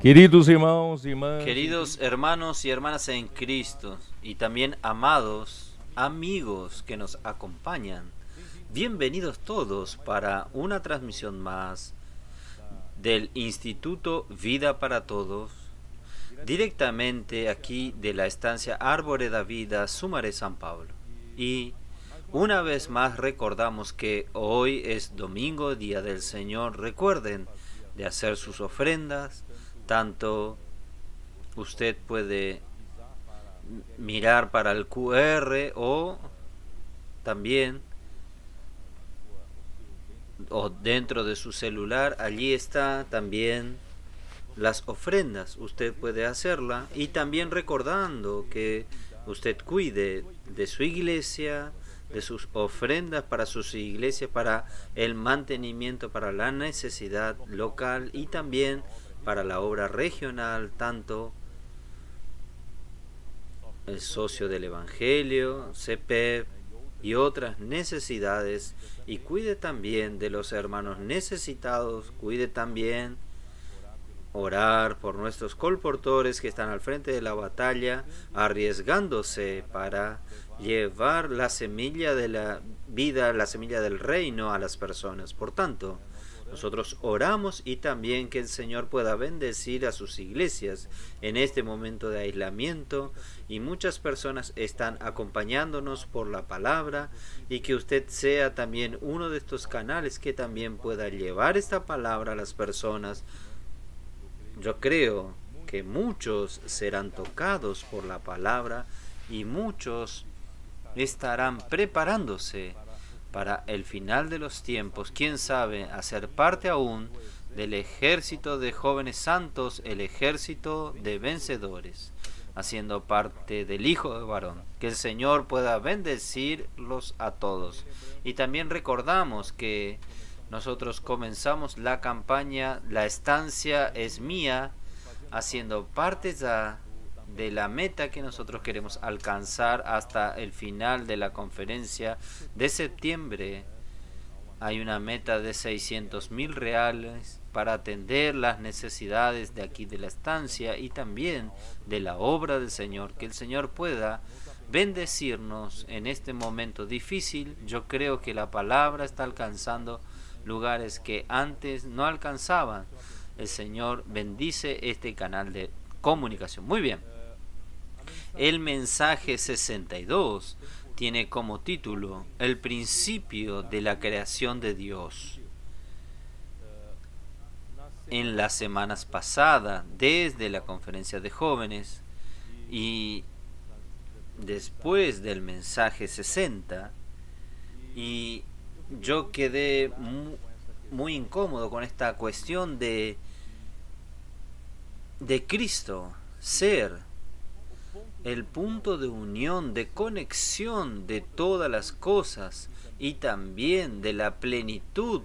Queridos irmãos e irmãs, Queridos hermanos y hermanas en Cristo, y también amados amigos que nos acompañan, bienvenidos todos para una transmisión más del Instituto Vida para Todos, directamente aquí de la estancia Arboreda Vida, Sumaré, San Pablo. Y una vez más recordamos que hoy es domingo, día del Señor. Recuerden de hacer sus ofrendas. Tanto usted puede mirar para el QR o también dentro de su celular. Allí está también las ofrendas. Usted puede hacerla y también recordando que usted cuide de su iglesia, de sus ofrendas para sus iglesias, para el mantenimiento, para la necesidad local y también para la obra regional, tanto el socio del Evangelio, CPEP y otras necesidades. Y cuide también de los hermanos necesitados, cuide también orar por nuestros colportores que están al frente de la batalla, arriesgándose para llevar la semilla de la vida, la semilla del reino a las personas. Por tanto, nosotros oramos y también que el Señor pueda bendecir a sus iglesias en este momento de aislamiento, y muchas personas están acompañándonos por la palabra, y que usted sea también uno de estos canales que también pueda llevar esta palabra a las personas. Yo creo que muchos serán tocados por la palabra y muchos estarán preparándose para el final de los tiempos, quién sabe, hacer parte aún del ejército de jóvenes santos, el ejército de vencedores, haciendo parte del Hijo de Varón. Que el Señor pueda bendecirlos a todos. Y también recordamos que nosotros comenzamos la campaña La estancia es mía, haciendo parte ya de la meta que nosotros queremos alcanzar hasta el final de la conferencia de septiembre. Hay una meta de 600.000 reales para atender las necesidades de aquí de la estancia y también de la obra del Señor. Que el Señor pueda bendecirnos en este momento difícil. Yo creo que la palabra está alcanzando lugares que antes no alcanzaban. El Señor bendice este canal de comunicación. Muy bien. El mensaje 62 tiene como título El principio de la creación de Dios. En las semanas pasadas, desde la conferencia de jóvenes y después del mensaje 60, y yo quedé muy incómodo con esta cuestión de Cristo ser el punto de unión, de conexión de todas las cosas y también de la plenitud.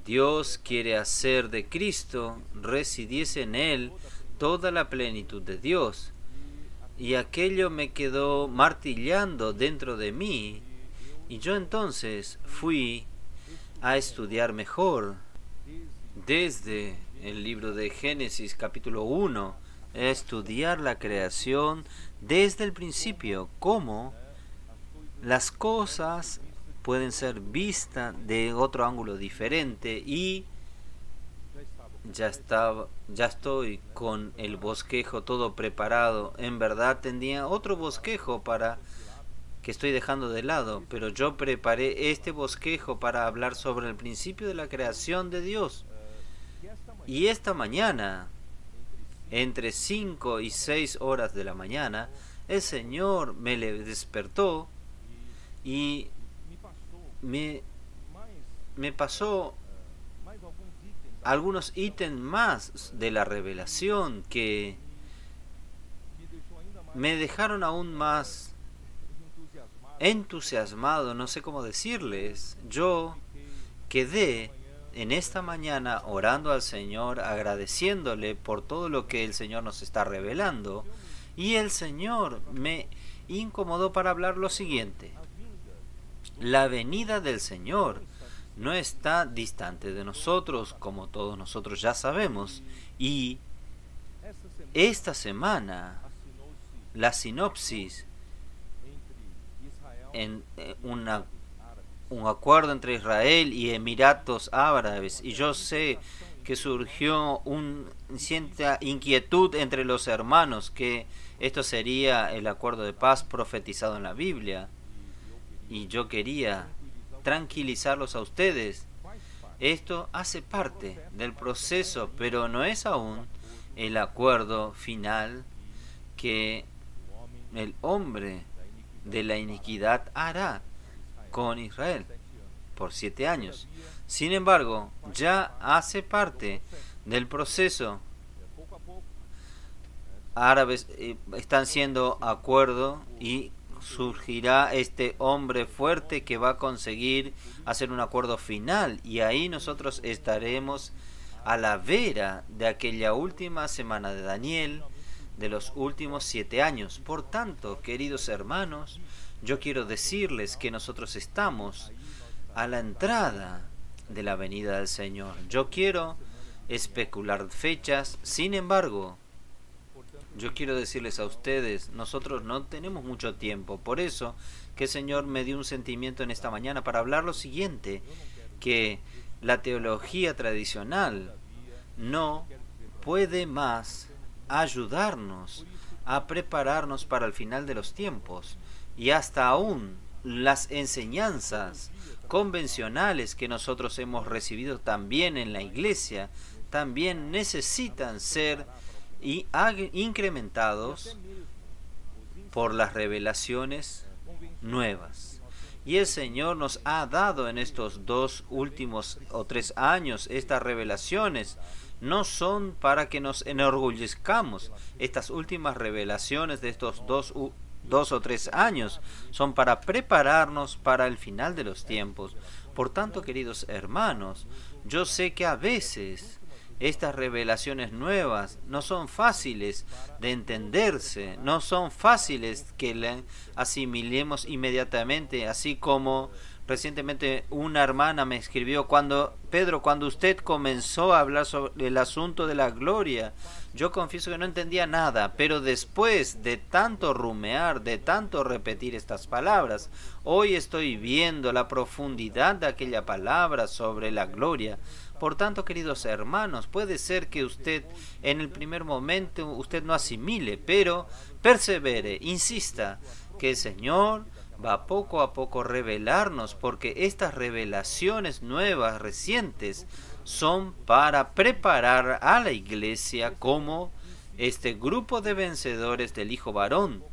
Dios quiere hacer de Cristo, residiese en Él toda la plenitud de Dios. Y aquello me quedó martillando dentro de mí. Y yo entonces fui a estudiar mejor desde el libro de Génesis capítulo 1, estudiar la creación desde el principio, cómo las cosas pueden ser vistas de otro ángulo diferente. Y ya estoy con el bosquejo todo preparado. En verdad tenía otro bosquejo que estoy dejando de lado, pero yo preparé este bosquejo para hablar sobre el principio de la creación de Dios. Y esta mañana, entre 5 y 6 horas de la mañana, el Señor me despertó y me pasó algunos ítems más de la revelación que me dejaron aún más entusiasmado, no sé cómo decirles. Yo quedé en esta mañana orando al Señor, agradeciéndole por todo lo que el Señor nos está revelando, y el Señor me incomodó para hablar lo siguiente: la venida del Señor no está distante de nosotros, como todos nosotros ya sabemos, y esta semana la sinopsis en un acuerdo entre Israel y Emiratos Árabes, y yo sé que surgió una cierta inquietud entre los hermanos que esto sería el acuerdo de paz profetizado en la Biblia, y yo quería tranquilizarlos a ustedes. Esto hace parte del proceso, pero no es aún el acuerdo final que el hombre de la iniquidad hará con Israel por 7 años. Sin embargo, ya hace parte del proceso. Árabes están haciendo acuerdo y surgirá este hombre fuerte que va a conseguir hacer un acuerdo final, y ahí nosotros estaremos a la vera de aquella última semana de Daniel, de los últimos 7 años. Por tanto, queridos hermanos, yo quiero decirles que nosotros estamos a la entrada de la venida del Señor. Yo quiero especular fechas, sin embargo, yo quiero decirles a ustedes, nosotros no tenemos mucho tiempo. Por eso que el Señor me dio un sentimiento en esta mañana para hablar lo siguiente, que la teología tradicional no puede más ayudarnos a prepararnos para el final de los tiempos, y hasta aún las enseñanzas convencionales que nosotros hemos recibido también en la iglesia también necesitan ser incrementados por las revelaciones nuevas. Y el Señor nos ha dado en estos 2 últimos o 3 años estas revelaciones. No son para que nos enorgullezcamos. Estas últimas revelaciones de estos 2 o 3 años son para prepararnos para el final de los tiempos. Por tanto, queridos hermanos, yo sé que a veces estas revelaciones nuevas no son fáciles de entenderse, no son fáciles que las asimilemos inmediatamente, así como recientemente una hermana me escribió: Pedro, cuando usted comenzó a hablar sobre el asunto de la gloria, yo confieso que no entendía nada, pero después de tanto rumear, de tanto repetir estas palabras, hoy estoy viendo la profundidad de aquella palabra sobre la gloria. Por tanto, queridos hermanos, puede ser que usted en el primer momento usted no asimile, pero persevere, insista, que el Señor va poco a poco revelarnos, porque estas revelaciones nuevas, recientes, son para preparar a la iglesia como este grupo de vencedores del Hijo varón.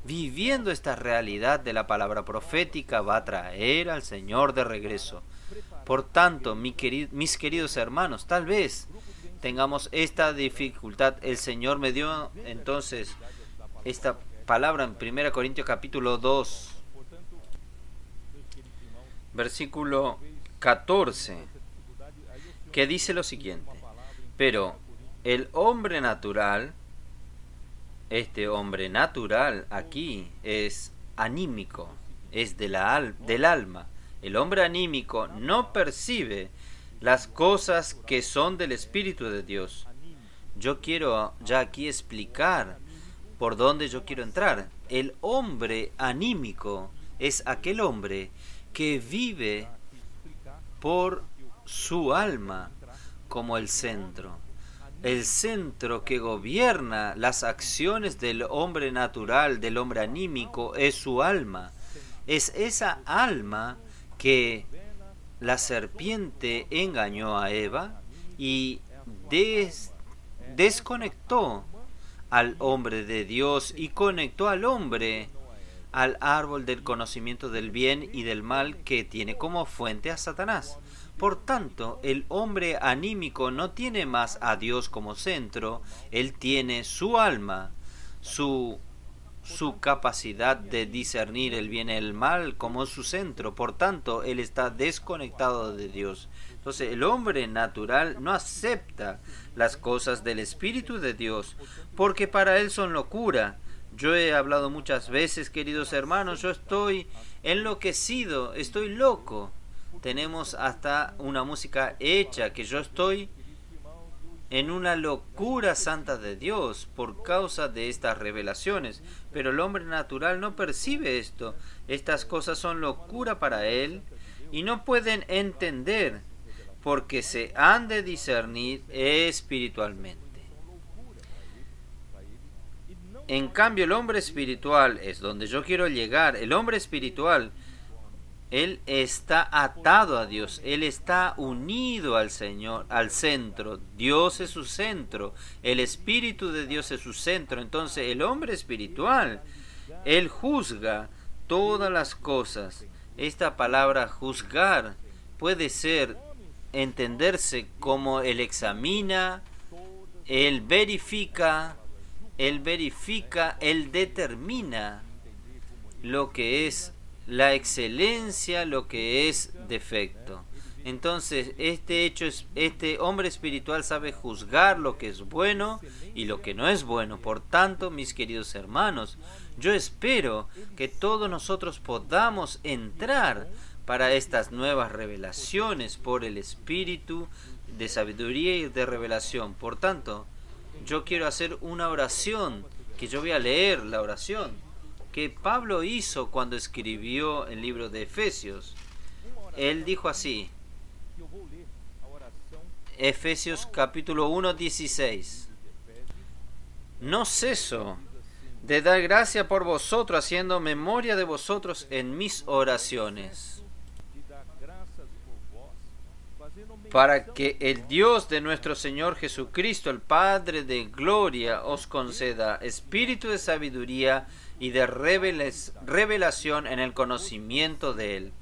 Viviendo esta realidad de la palabra profética va a traer al Señor de regreso. Por tanto, mis queridos hermanos, tal vez tengamos esta dificultad. El Señor me dio entonces esta palabra en 1 Corintios capítulo 2, versículo 14, que dice lo siguiente: pero el hombre natural, este hombre natural aquí es anímico, es del alma. El hombre anímico no percibe las cosas que son del Espíritu de Dios. Yo quiero ya aquí explicar por dónde yo quiero entrar. El hombre anímico es aquel hombre que vive por su alma como el centro. El centro que gobierna las acciones del hombre natural, del hombre anímico, es su alma. Es esa alma que la serpiente engañó a Eva y desconectó al hombre de Dios y conectó al hombre al árbol del conocimiento del bien y del mal, que tiene como fuente a Satanás. Por tanto, el hombre anímico no tiene más a Dios como centro, él tiene su alma, su capacidad de discernir el bien y el mal como su centro. Por tanto, él está desconectado de Dios. Entonces, el hombre natural no acepta las cosas del Espíritu de Dios, porque para él son locura. Yo he hablado muchas veces, queridos hermanos, yo estoy enloquecido, estoy loco. Tenemos hasta una música hecha que yo estoy en una locura santa de Dios por causa de estas revelaciones. Pero el hombre natural no percibe esto. Estas cosas son locura para él y no pueden entender porque se han de discernir espiritualmente. En cambio, el hombre espiritual es donde yo quiero llegar. El hombre espiritual, él está atado a Dios, él está unido al Señor, al centro. Dios es su centro, el Espíritu de Dios es su centro. Entonces, el hombre espiritual, él juzga todas las cosas. Esta palabra juzgar puede ser entenderse como él examina, él verifica, él determina lo que es la excelencia, lo que es defecto. Entonces, este hombre espiritual sabe juzgar lo que es bueno y lo que no es bueno. Por tanto, mis queridos hermanos, yo espero que todos nosotros podamos entrar para estas nuevas revelaciones por el Espíritu de sabiduría y de revelación. Por tanto, yo quiero hacer una oración, que yo voy a leer la oración que Pablo hizo cuando escribió el libro de Efesios. Él dijo así, Efesios capítulo 1, 16. No ceso de dar gracia por vosotros, haciendo memoria de vosotros en mis oraciones, para que el Dios de nuestro Señor Jesucristo, el Padre de gloria, os conceda espíritu de sabiduría y de revelación en el conocimiento de Él,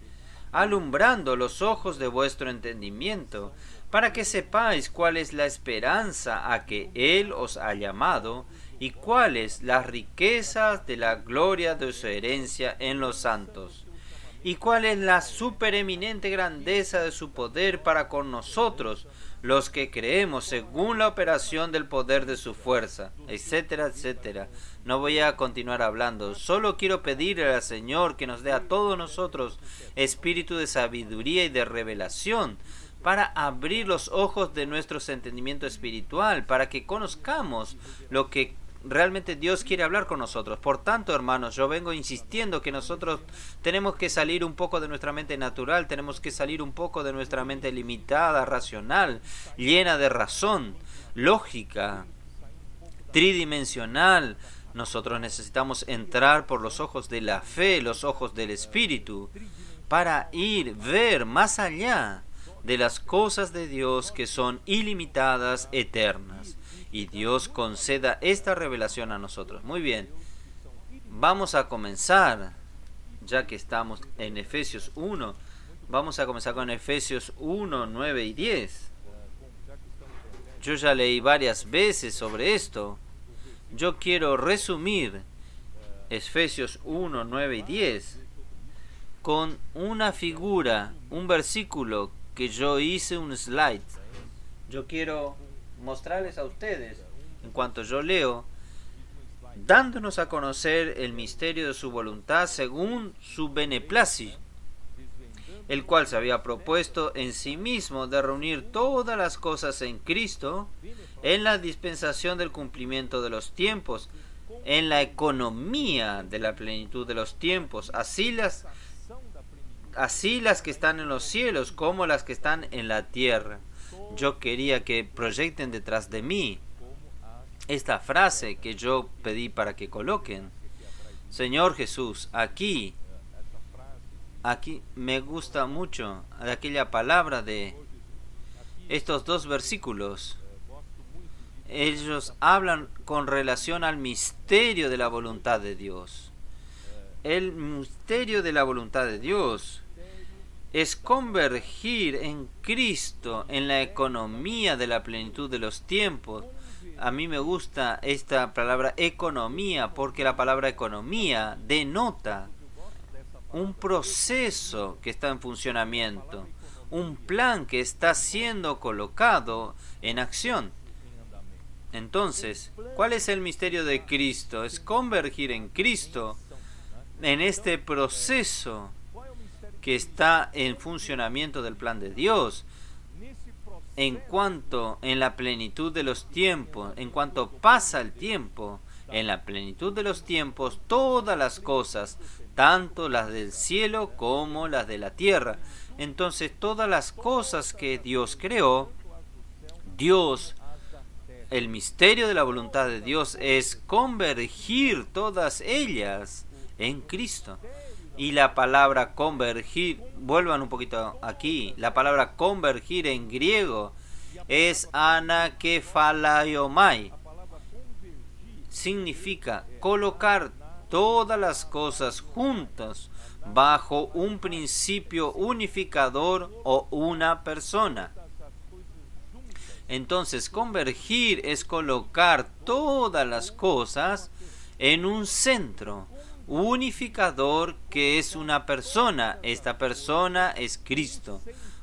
alumbrando los ojos de vuestro entendimiento, para que sepáis cuál es la esperanza a que Él os ha llamado, y cuáles las riquezas de la gloria de su herencia en los santos, y cuál es la supereminente grandeza de su poder para con nosotros, los que creemos, según la operación del poder de su fuerza, etcétera, etcétera. No voy a continuar hablando, solo quiero pedirle al Señor que nos dé a todos nosotros espíritu de sabiduría y de revelación, para abrir los ojos de nuestro entendimiento espiritual, para que conozcamos lo que realmente Dios quiere hablar con nosotros. Por tanto, hermanos, yo vengo insistiendo que nosotros tenemos que salir un poco de nuestra mente natural, tenemos que salir un poco de nuestra mente limitada, racional, llena de razón, lógica, tridimensional. Nosotros necesitamos entrar por los ojos de la fe, los ojos del Espíritu, para ver más allá de las cosas de Dios que son ilimitadas, eternas. Y Dios conceda esta revelación a nosotros. Muy bien, vamos a comenzar, ya que estamos en Efesios 1, vamos a comenzar con Efesios 1, 9 y 10. Yo ya leí varias veces sobre esto. Yo quiero resumir Efesios 1, 9 y 10 con una figura, un versículo que yo hice un slide. Yo quiero mostrarles a ustedes, en cuanto yo leo, dándonos a conocer el misterio de su voluntad según su beneplácito, el cual se había propuesto en sí mismo de reunir todas las cosas en Cristo, en la dispensación del cumplimiento de los tiempos, en la economía de la plenitud de los tiempos, así las que están en los cielos como las que están en la tierra. Yo quería que proyecten detrás de mí esta frase que yo pedí para que coloquen. Señor Jesús, aquí me gusta mucho aquella palabra de estos dos versículos. Ellos hablan con relación al misterio de la voluntad de Dios. El misterio de la voluntad de Dios es convergir en Cristo, en la economía de la plenitud de los tiempos. A mí me gusta esta palabra economía, porque la palabra economía denota un proceso que está en funcionamiento, un plan que está siendo colocado en acción. Entonces, ¿cuál es el misterio de Cristo? Es convergir en Cristo, en este proceso que está en funcionamiento del plan de Dios. en cuanto en la plenitud de los tiempos, en cuanto pasa el tiempo, en la plenitud de los tiempos, todas las cosas, tanto las del cielo como las de la tierra. Entonces, todas las cosas que Dios creó, Dios, el misterio de la voluntad de Dios es convergir todas ellas en Cristo. Y la palabra convergir, vuelvan un poquito aquí, la palabra convergir en griego es anakephalaiomai. Significa colocar todas las cosas juntas bajo un principio unificador o una persona. Entonces, convergir es colocar todas las cosas en un centro unificador que es una persona. Esta persona es Cristo.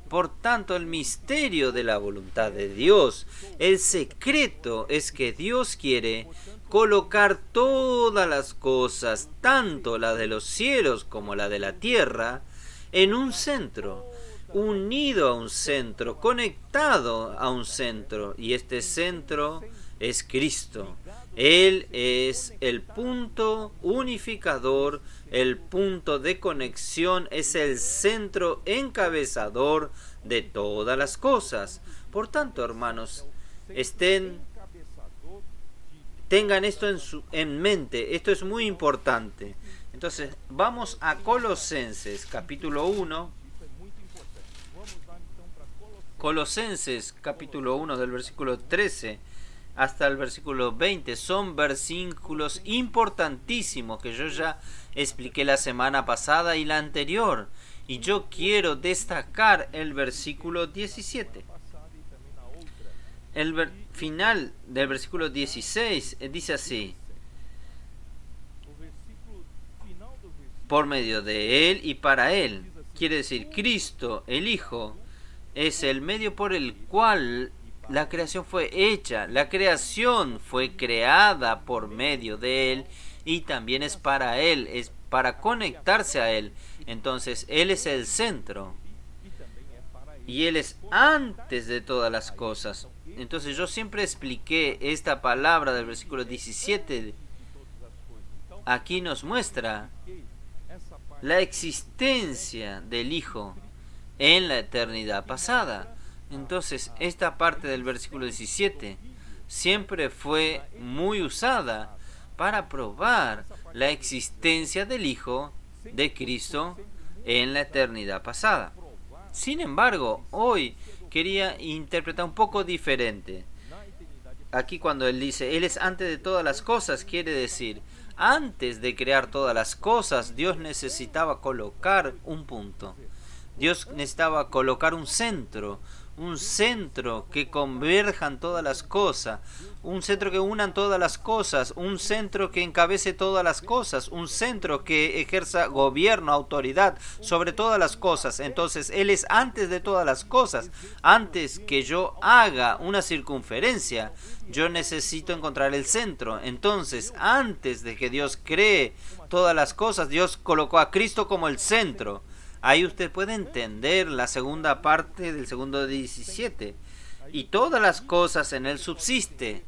Por tanto, el misterio de la voluntad de Dios, el secreto es que Dios quiere colocar todas las cosas, tanto la de los cielos como la de la tierra, en un centro, unido a un centro, conectado a un centro, y este centro es Cristo. Él es el punto unificador, el punto de conexión, es el centro encabezador de todas las cosas. Por tanto, hermanos, tengan esto en mente, esto es muy importante. Entonces, vamos a Colosenses, capítulo 1. Colosenses, capítulo 1, del versículo 13 hasta el versículo 20, son versículos importantísimos que yo ya expliqué la semana pasada y la anterior. Y yo quiero destacar el versículo 17. El final del versículo 16 dice así: por medio de Él y para Él. Quiere decir, Cristo, el Hijo, es el medio por el cual la creación fue hecha. La creación fue creada por medio de Él y también es para Él, es para conectarse a Él. Entonces, Él es el centro y Él es antes de todas las cosas. Entonces, yo siempre expliqué esta palabra del versículo 17. Aquí nos muestra la existencia del Hijo en la eternidad pasada. Entonces, esta parte del versículo 17 siempre fue muy usada para probar la existencia del Hijo de Cristo en la eternidad pasada. Sin embargo, hoy quería interpretar un poco diferente. Aquí cuando él dice, Él es antes de todas las cosas, quiere decir, antes de crear todas las cosas, Dios necesitaba colocar un punto. Dios necesitaba colocar un centro que converjan todas las cosas, un centro que unan todas las cosas, un centro que encabece todas las cosas, un centro que ejerza gobierno, autoridad sobre todas las cosas. Entonces, Él es antes de todas las cosas. Antes que yo haga una circunferencia, yo necesito encontrar el centro. Entonces, antes de que Dios cree todas las cosas, Dios colocó a Cristo como el centro. Ahí usted puede entender la segunda parte del segundo 17. Y todas las cosas en Él subsiste.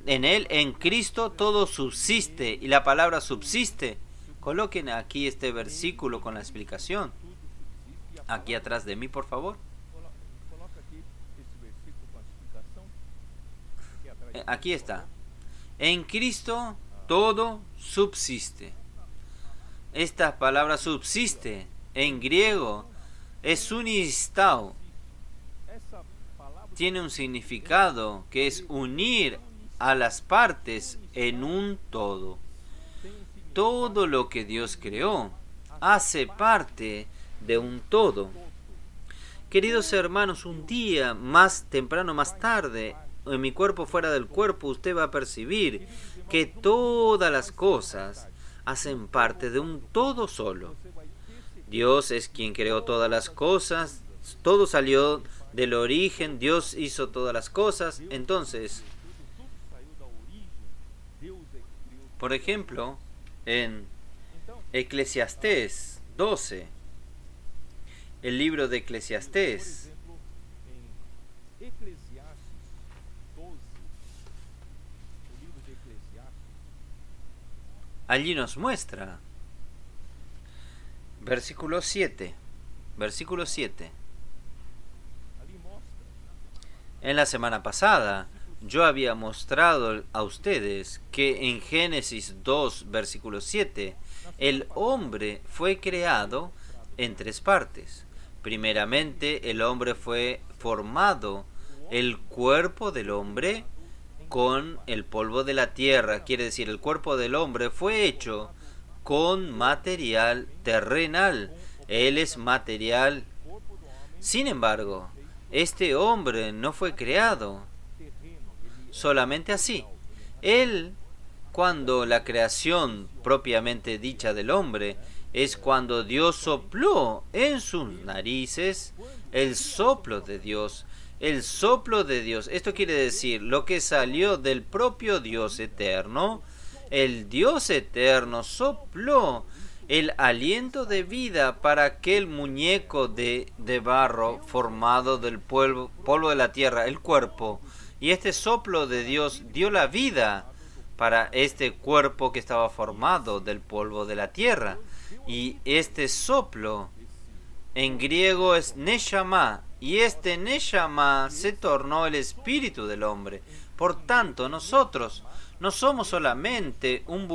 En Él, en Cristo, todo subsiste. Y la palabra subsiste. Coloquen aquí este versículo con la explicación. Aquí atrás de mí, por favor. Aquí está. En Cristo todo subsiste. Esta palabra subsiste en griego es unistao. Tiene un significado que es unir a las partes en un todo. Todo lo que Dios creó hace parte de un todo. Queridos hermanos, un día más temprano, más tarde, en mi cuerpo fuera del cuerpo, usted va a percibir que todas las cosas hacen parte de un todo solo. Dios es quien creó todas las cosas, todo salió del origen, Dios hizo todas las cosas. Entonces, por ejemplo, en Eclesiastés 12, el libro de Eclesiastés, Allí nos muestra. Versículo 7. Versículo 7. En la semana pasada yo había mostrado a ustedes que en Génesis 2, versículo 7, el hombre fue creado en tres partes. Primeramente, el hombre fue formado, el cuerpo del hombre, con el polvo de la tierra. Quiere decir, el cuerpo del hombre fue hecho con material terrenal. Él es material. Sin embargo, este hombre no fue creado solamente así. Él, cuando la creación propiamente dicha del hombre, es cuando Dios sopló en sus narices el soplo de Dios. El soplo de Dios. Esto quiere decir lo que salió del propio Dios eterno. El Dios eterno sopló el aliento de vida para aquel muñeco de barro formado del polvo de la tierra, el cuerpo. Y este soplo de Dios dio la vida para este cuerpo que estaba formado del polvo de la tierra. Y este soplo en griego es neshama, y este neshama se tornó el espíritu del hombre. Por tanto, nosotros no somos solamente un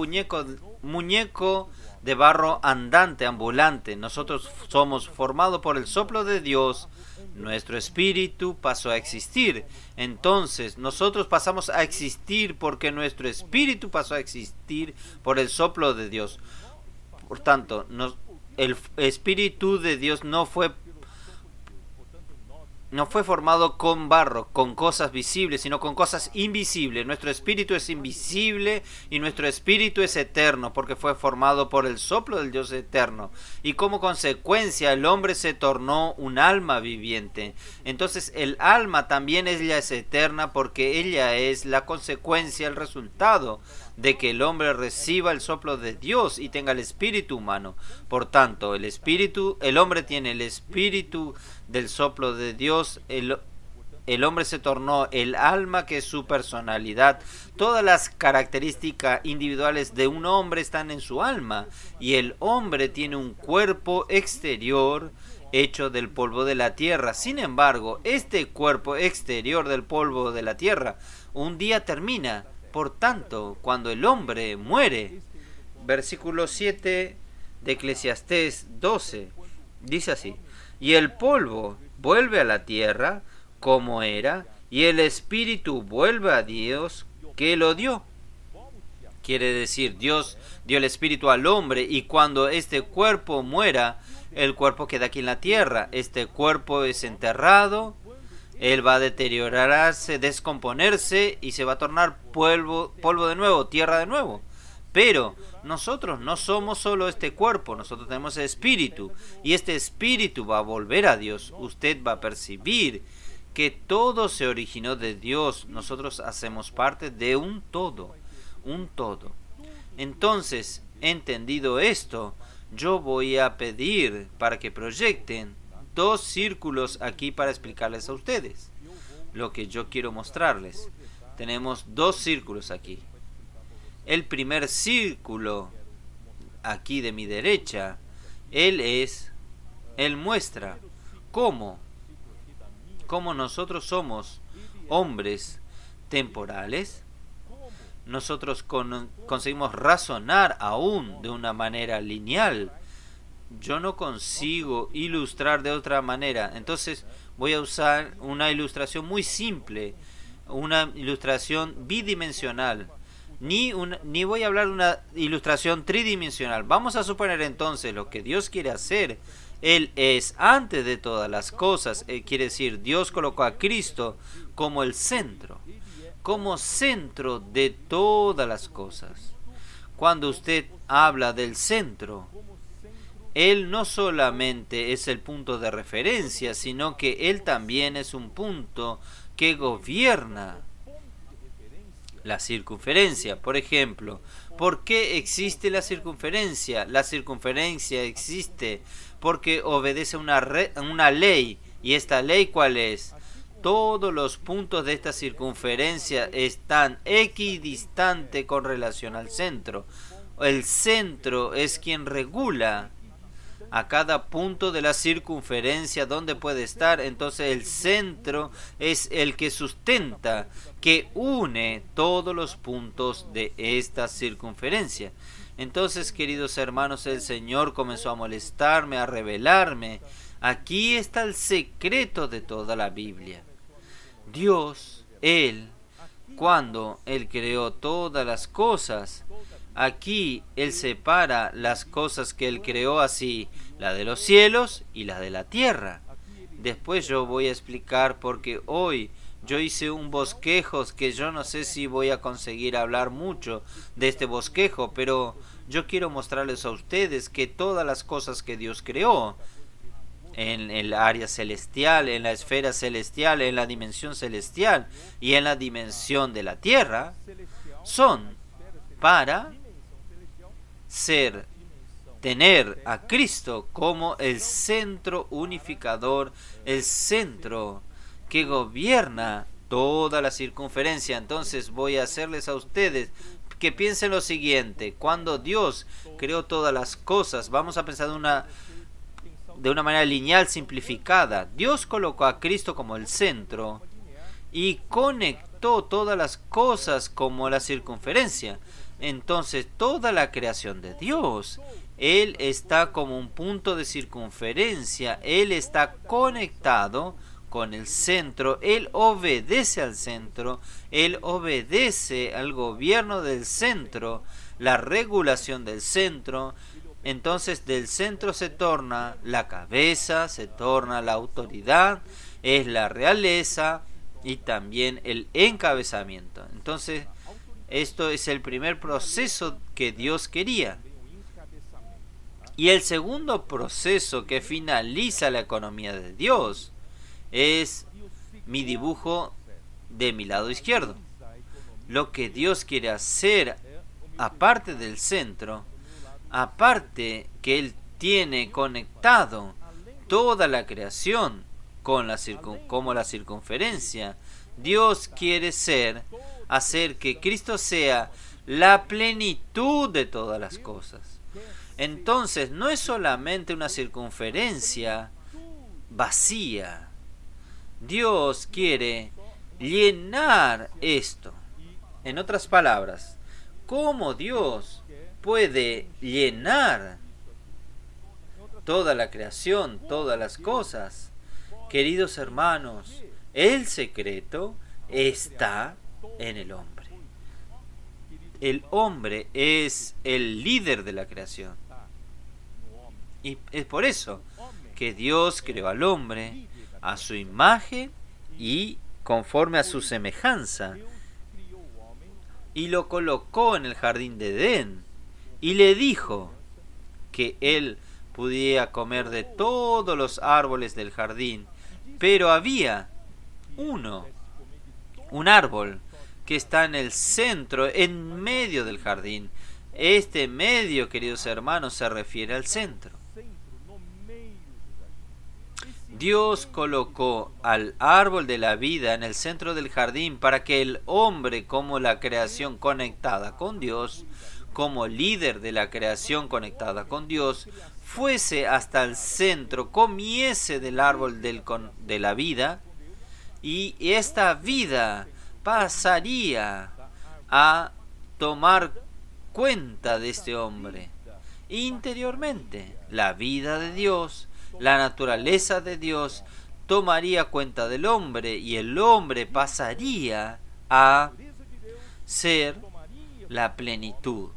muñeco de barro andante, ambulante. Nosotros somos formados por el soplo de Dios. Nuestro espíritu pasó a existir. Entonces, nosotros pasamos a existir porque nuestro espíritu pasó a existir por el soplo de Dios. Por tanto, el espíritu de Dios no fue formado con barro, con cosas visibles, sino con cosas invisibles. Nuestro espíritu es invisible y nuestro espíritu es eterno, porque fue formado por el soplo del Dios eterno. Y como consecuencia, el hombre se tornó un alma viviente. Entonces, el alma también ella es eterna, porque ella es la consecuencia, el resultado de que el hombre reciba el soplo de Dios y tenga el espíritu humano. Por tanto, el hombre tiene el espíritu del soplo de Dios. El hombre se tornó el alma, que es su personalidad. Todas las características individuales de un hombre están en su alma, y el hombre tiene un cuerpo exterior hecho del polvo de la tierra. Sin embargo, este cuerpo exterior del polvo de la tierra un día termina. Por tanto, cuando el hombre muere, versículo 7 de Eclesiastés 12, dice así: y el polvo vuelve a la tierra como era, y el espíritu vuelve a Dios que lo dio. Quiere decir, Dios dio el espíritu al hombre, y cuando este cuerpo muera, el cuerpo queda aquí en la tierra. Este cuerpo es enterrado. Él va a deteriorarse, descomponerse, y se va a tornar polvo de nuevo, tierra de nuevo. Pero nosotros no somos solo este cuerpo, nosotros tenemos el espíritu, y este espíritu va a volver a Dios. Usted va a percibir que todo se originó de Dios. Nosotros hacemos parte de un todo, un todo. Entonces, entendido esto, yo voy a pedir para que proyecten 2 círculos aquí para explicarles a ustedes lo que yo quiero mostrarles. Tenemos 2 círculos aquí. El primer círculo, aquí de mi derecha, él muestra cómo nosotros somos hombres temporales. Nosotros conseguimos razonar aún de una manera lineal. Yo no consigo ilustrar de otra manera. Entonces voy a usar una ilustración muy simple, una ilustración bidimensional. Ni voy a hablar de una ilustración tridimensional. Vamos a suponer entonces lo que Dios quiere hacer. Él es antes de todas las cosas. Quiere decir, Dios colocó a Cristo como el centro, como centro de todas las cosas. Cuando usted habla del centro, Él no solamente es el punto de referencia, sino que Él también es un punto que gobierna la circunferencia. Por ejemplo, ¿por qué existe la circunferencia? La circunferencia existe porque obedece a una ley. ¿Y esta ley cuál es? todos los puntos de esta circunferencia están equidistantes con relación al centro. El centro es quien regula a cada punto de la circunferencia donde puede estar. Entonces el centro es el que sustenta, que une todos los puntos de esta circunferencia. Entonces, queridos hermanos, el Señor comenzó a molestarme, a revelarme. Aquí está el secreto de toda la Biblia. Dios, Él, cuando Él creó todas las cosas, aquí Él separa las cosas que Él creó así, la de los cielos y la de la tierra. Después yo voy a explicar porque hoy yo hice un bosquejo que yo no sé si voy a conseguir hablar mucho de este bosquejo, pero yo quiero mostrarles a ustedes que todas las cosas que Dios creó en el área celestial, en la esfera celestial, en la dimensión celestial y en la dimensión de la tierra, son para tener a Cristo como el centro unificador, el centro que gobierna toda la circunferencia. Entonces voy a hacerles a ustedes que piensen lo siguiente: cuando Dios creó todas las cosas, vamos a pensar de una manera lineal simplificada. Dios colocó a Cristo como el centro y conectó todas las cosas como la circunferencia. Entonces toda la creación de Dios, Él está como un punto de circunferencia, Él está conectado con el centro, Él obedece al centro, Él obedece al gobierno del centro, la regulación del centro. Entonces del centro se torna la cabeza, se torna la autoridad, es la realeza y también el encabezamiento. Entonces esto es el primer proceso que Dios quería. Y el segundo proceso que finaliza la economía de Dios es mi dibujo de mi lado izquierdo. Lo que Dios quiere hacer, aparte del centro, aparte que Él tiene conectado toda la creación con como la circunferencia, Dios quiere hacer que Cristo sea la plenitud de todas las cosas. Entonces no es solamente una circunferencia vacía. Dios quiere llenar esto. En otras palabras, ¿cómo Dios puede llenar toda la creación, todas las cosas? Queridos hermanos, el secreto está en el hombre. El hombre es el líder de la creación. Y es por eso que Dios creó al hombre a su imagen y conforme a su semejanza, y lo colocó en el jardín de Edén, y le dijo que él pudiera comer de todos los árboles del jardín, pero había un árbol que está en el centro, en medio del jardín. Este medio, queridos hermanos, se refiere al centro. Dios colocó al árbol de la vida en el centro del jardín para que el hombre, como la creación conectada con Dios, como líder de la creación conectada con Dios, fuese hasta el centro, comiese del árbol de la vida, y esta vida pasaría a tomar cuenta de este hombre. Interiormente, la vida de Dios, la naturaleza de Dios, tomaría cuenta del hombre, y el hombre pasaría a ser la plenitud.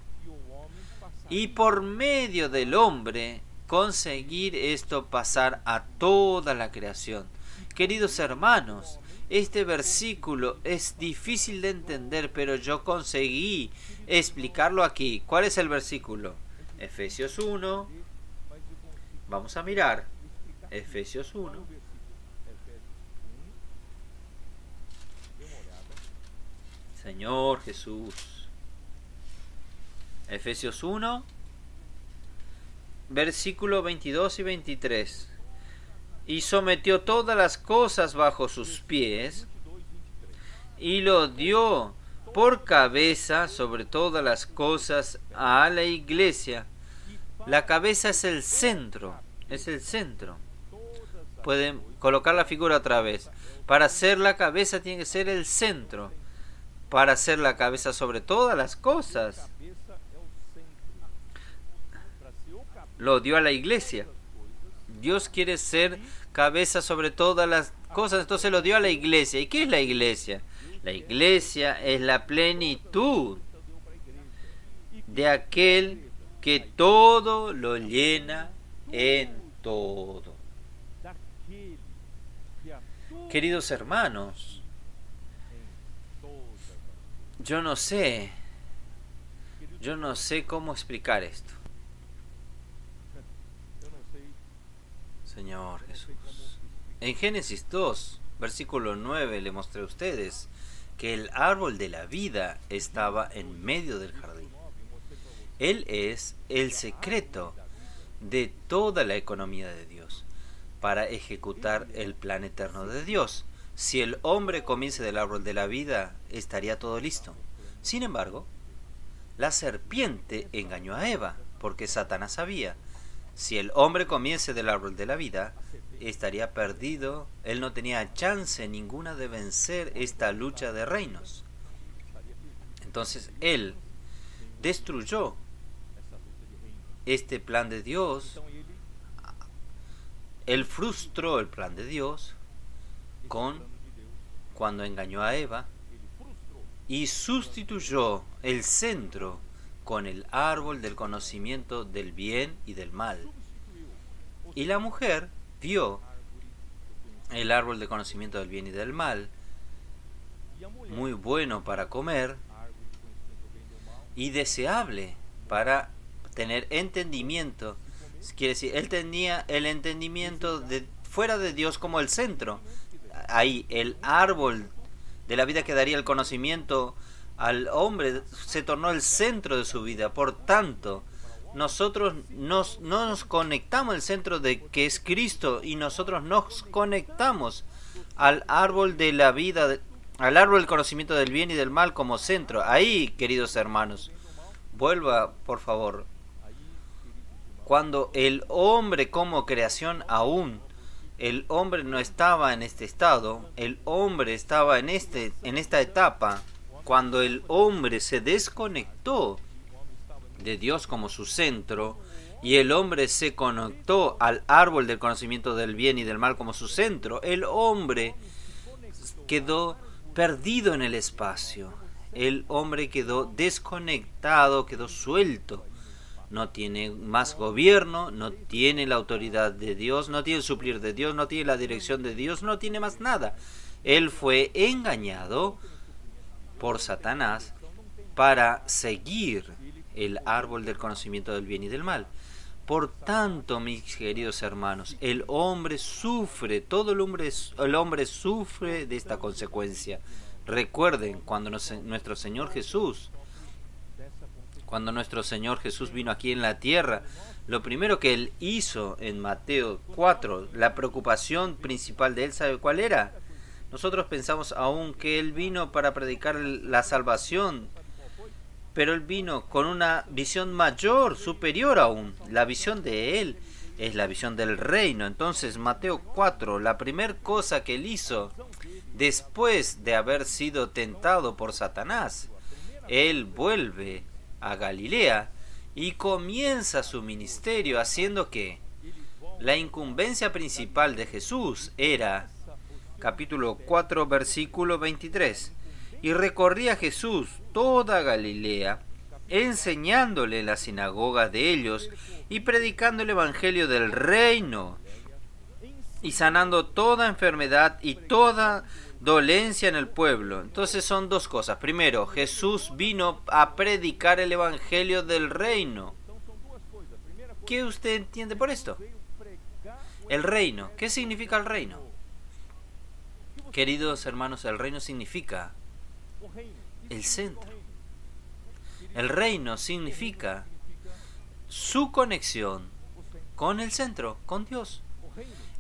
Y por medio del hombre, conseguir esto pasar a toda la creación. Queridos hermanos, este versículo es difícil de entender, pero yo conseguí explicarlo aquí. ¿Cuál es el versículo? Efesios 1. Vamos a mirar. Efesios 1. Señor Jesús. Efesios 1, versículo 22 y 23. y sometió todas las cosas bajo sus pies, y lo dio por cabeza sobre todas las cosas a la iglesia. La cabeza es el centro, es el centro. Pueden colocar la figura otra vez. Para ser la cabeza tiene que ser el centro. Para ser la cabeza sobre todas las cosas. Lo dio a la iglesia. Dios quiere ser cabeza sobre todas las cosas, entonces lo dio a la iglesia. ¿Y qué es la iglesia? La iglesia es la plenitud de aquel que todo lo llena en todo. Queridos hermanos, yo no sé cómo explicar esto. Señor Jesús. En Génesis 2, versículo 9, le mostré a ustedes que el árbol de la vida estaba en medio del jardín. Él es el secreto de toda la economía de Dios para ejecutar el plan eterno de Dios. Si el hombre comience del árbol de la vida, estaría todo listo. Sin embargo, la serpiente engañó a Eva, porque Satanás sabía: si el hombre comience del árbol de la vida, estaría perdido. Él no tenía chance ninguna de vencer esta lucha de reinos. Entonces él destruyó este plan de Dios. Él frustró el plan de Dios cuando engañó a Eva y sustituyó el centro con el árbol del conocimiento del bien y del mal. Y la mujer vio el árbol del conocimiento del bien y del mal, muy bueno para comer y deseable para tener entendimiento. Quiere decir, él tenía el entendimiento de fuera de Dios como el centro. Ahí el árbol de la vida que daría el conocimiento al hombre se tornó el centro de su vida. Por tanto, nosotros no nos conectamos al centro de que es Cristo, y nosotros nos conectamos al árbol de la vida, al árbol del conocimiento del bien y del mal como centro. Ahí, queridos hermanos, vuelva por favor. Cuando el hombre como creación aún, el hombre no estaba en este estado, el hombre estaba en esta etapa, cuando el hombre se desconectó de Dios como su centro, y el hombre se conectó al árbol del conocimiento del bien y del mal como su centro, el hombre quedó perdido en el espacio. El hombre quedó desconectado, quedó suelto. No tiene más gobierno, no tiene la autoridad de Dios, no tiene el suplir de Dios, no tiene la dirección de Dios, no tiene más nada. Él fue engañado por Satanás para seguir el árbol del conocimiento del bien y del mal. Por tanto, mis queridos hermanos, el hombre sufre, todo el hombre sufre de esta consecuencia. Recuerden, cuando nuestro Señor Jesús vino aquí en la tierra, lo primero que él hizo en Mateo 4, la preocupación principal de él, ¿sabe cuál era? Nosotros pensamos aún que él vino para predicar la salvación, pero él vino con una visión mayor, superior aún. La visión de él es la visión del reino. Entonces, Mateo 4, la primera cosa que él hizo después de haber sido tentado por Satanás, él vuelve a Galilea y comienza su ministerio haciendo que la incumbencia principal de Jesús era, capítulo 4, versículo 23, y recorría Jesús toda Galilea, enseñándole en la sinagoga de ellos y predicando el evangelio del reino y sanando toda enfermedad y toda dolencia en el pueblo. Entonces son dos cosas. Primero, Jesús vino a predicar el evangelio del reino. ¿Qué usted entiende por esto? El reino. ¿Qué significa el reino? Queridos hermanos, el reino significa el centro. El reino significa su conexión con el centro, con Dios.